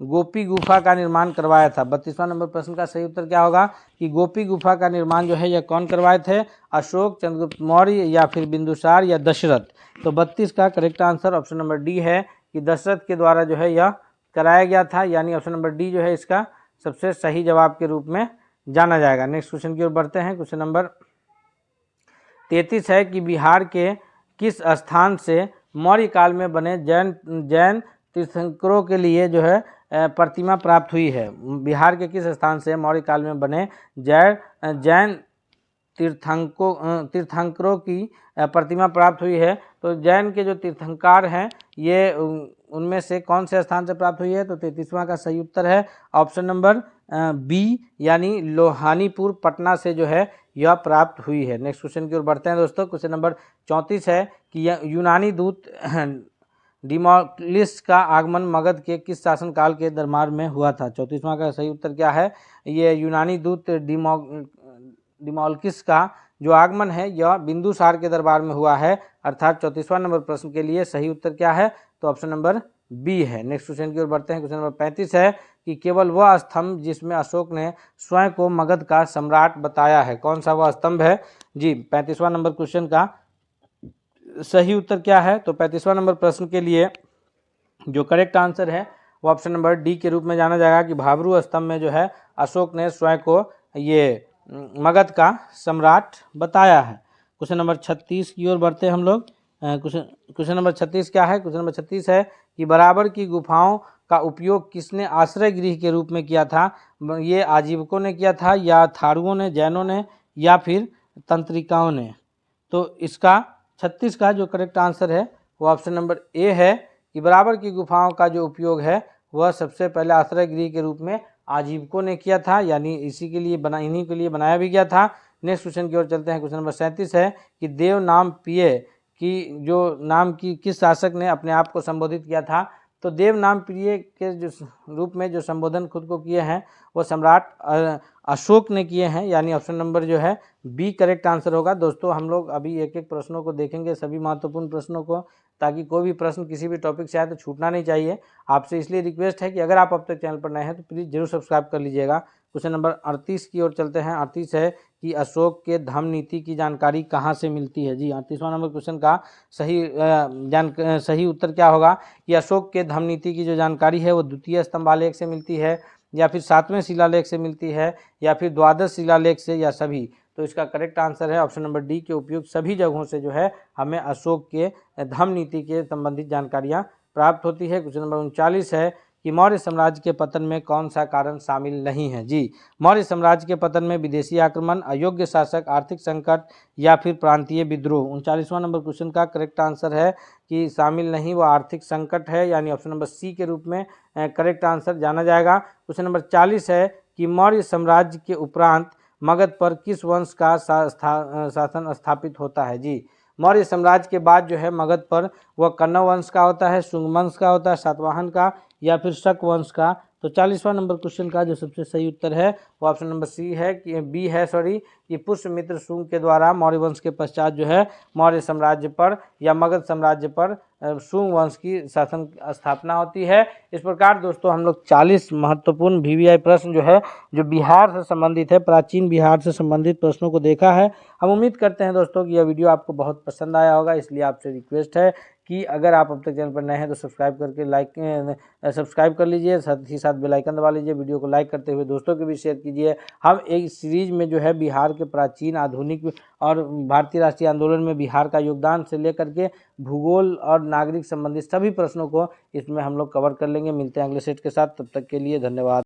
गोपी गुफा का निर्माण करवाया था। 32वां नंबर प्रश्न का सही उत्तर क्या होगा कि गोपी गुफा का निर्माण जो है यह कौन करवाए थे। अशोक, चंद्रगुप्त मौर्य या फिर बिंदुसार या दशरथ। तो 32 का correct answer option number D है कि दशरथ के द्वारा जो है यह कराया गया था, यानी ऑप्शन नंबर डी जो है इसका सबसे सही जवाब के रूप में जाना जाएगा। नेक्स्ट क्वेश्चन की ओर बढ़ते हैं। क्वेश्चन नंबर 33 है कि बिहार के किस स्थान से मौर्य काल में बने जैन तीर्थंकरों के लिए जो है प्रतिमा प्राप्त हुई है? बिहार के किस स्थान से मौर्य काल में बने जैन तीर्थंकरों की प्रतिमा प्राप्त हुई है? तो जैन के जो तीर्थंकर हैं ये उनमें से कौन से स्थान से प्राप्त हुई है? तो 33वां का सही उत्तर है ऑप्शन नंबर बी, यानी लोहानीपुर पटना से जो है यह प्राप्त हुई है। नेक्स्ट क्वेश्चन की ओर बढ़ते हैं दोस्तों। क्वेश्चन नंबर 34 है कि यूनानी दूत डिमोक्लिस का आगमन मगध के किस शासनकाल के दरबार में हुआ था? 34वां का सही उत्तर क्या है? ये यूनानी दूत डिमोक्लिस का जो आगमन है यह बिंदुसार के दरबार में हुआ है, अर्थात 34वां नंबर प्रश्न के लिए सही उत्तर क्या है? तो ऑप्शन नंबर बी है। नेक्स्ट क्वेश्चन की ओर बढ़ते हैं। क्वेश्चन नंबर 35 है कि केवल वह स्तंभ जिसमें अशोक ने स्वयं को मगध का सम्राट बताया है, कौन सा वह स्तंभ है? जी, 35वां नंबर क्वेश्चन का सही उत्तर क्या है? तो 35वां नंबर प्रश्न के लिए जो करेक्ट आंसर है वो ऑप्शन नंबर डी के रूप में जाना जाएगा कि भाबरू स्तंभ में जो है अशोक ने स्वयं को ये मगध का सम्राट बताया है। क्वेश्चन नंबर 36 की ओर बढ़ते हैं हम लोग। क्वेश्चन नंबर 36 क्या है? क्वेश्चन नंबर 36 है कि बराबर की गुफाओं का उपयोग किसने आश्रय गृह के रूप में किया था? ये आजीविकों ने किया था, या थारुओं ने, जैनों ने, या फिर तंत्रिकाओं ने? तो इसका 36 का जो करेक्ट आंसर है वो ऑप्शन नंबर ए है कि बराबर की गुफाओं का जो उपयोग है वह सबसे पहले आश्रय गृह के रूप में आजीविकों ने किया था, यानी इसी के लिए इन्हीं के लिए बनाया भी गया था। नेक्स्ट क्वेश्चन की ओर चलते हैं। क्वेश्चन नंबर 37 है कि देव नाम प्रिय की जो नाम की किस शासक ने अपने आप को संबोधित किया था? तो देव नाम प्रिय के जो रूप में जो संबोधन खुद को किए हैं वो सम्राट अशोक ने किए हैं, यानी ऑप्शन नंबर जो है बी करेक्ट आंसर होगा। दोस्तों हम लोग अभी एक एक प्रश्नों को देखेंगे, सभी महत्वपूर्ण प्रश्नों को, ताकि कोई भी प्रश्न किसी भी टॉपिक से आए तो छूटना नहीं चाहिए। आपसे इसलिए रिक्वेस्ट है कि अगर आप अब तक चैनल पर नए हैं तो प्लीज़ जरूर सब्सक्राइब कर लीजिएगा। क्वेश्चन नंबर 38 की ओर चलते हैं। 38 है कि अशोक के धम्म नीति की जानकारी कहाँ से मिलती है? जी, 38वां नंबर क्वेश्चन का सही उत्तर क्या होगा कि अशोक के धम्म नीति की जो जानकारी है वो द्वितीय स्तंभालेख से मिलती है, या फिर 7वें शिलालेख से मिलती है, या फिर द्वादश शिलालेख से, या सभी? तो इसका करेक्ट आंसर है ऑप्शन नंबर डी के उपयुक्त सभी जगहों से जो है हमें अशोक के धम्म नीति के संबंधित जानकारियाँ प्राप्त होती है। क्वेश्चन नंबर 39 है कि मौर्य साम्राज्य के पतन में कौन सा कारण शामिल नहीं है? जी, मौर्य साम्राज्य के पतन में विदेशी आक्रमण, अयोग्य शासक, आर्थिक संकट, या फिर प्रांतीय विद्रोह? 39वां नंबर क्वेश्चन का करेक्ट आंसर है कि शामिल नहीं, वो आर्थिक संकट है, यानी ऑप्शन नंबर सी के रूप में करेक्ट आंसर जाना जाएगा। क्वेश्चन नंबर 40 है कि मौर्य साम्राज्य के उपरांत मगध पर किस वंश का शासन स्थापित होता है? जी, मौर्य साम्राज्य के बाद जो है मगध पर वह कण्व वंश का होता है, शुंग वंश का होता है, सातवाहन का, या फिर शक वंश का? तो 40वां नंबर क्वेश्चन का जो सबसे सही उत्तर है वो ऑप्शन नंबर सी है कि बी है, कि पुष्यमित्र शुंग के द्वारा मौर्य वंश के पश्चात जो है मौर्य साम्राज्य पर या मगध साम्राज्य पर शुंग वंश की शासन स्थापना होती है। इस प्रकार दोस्तों हम लोग 40 महत्वपूर्ण VVI प्रश्न जो है जो बिहार से संबंधित है, प्राचीन बिहार से संबंधित प्रश्नों को देखा है। हम उम्मीद करते हैं दोस्तों कि यह वीडियो आपको बहुत पसंद आया होगा, इसलिए आपसे रिक्वेस्ट है कि अगर आप अब तक चैनल पर नए हैं तो सब्सक्राइब करके सब्सक्राइब कर लीजिए, साथ ही साथ बेल आइकन दबा लीजिए। वीडियो को लाइक करते हुए दोस्तों के भी शेयर कीजिए। हम एक सीरीज में जो है बिहार के प्राचीन, आधुनिक और भारतीय राष्ट्रीय आंदोलन में बिहार का योगदान से लेकर के भूगोल और नागरिक संबंधित सभी प्रश्नों को इसमें हम लोग कवर कर लेंगे। मिलते हैं अगले सेट के साथ, तब तक के लिए धन्यवाद।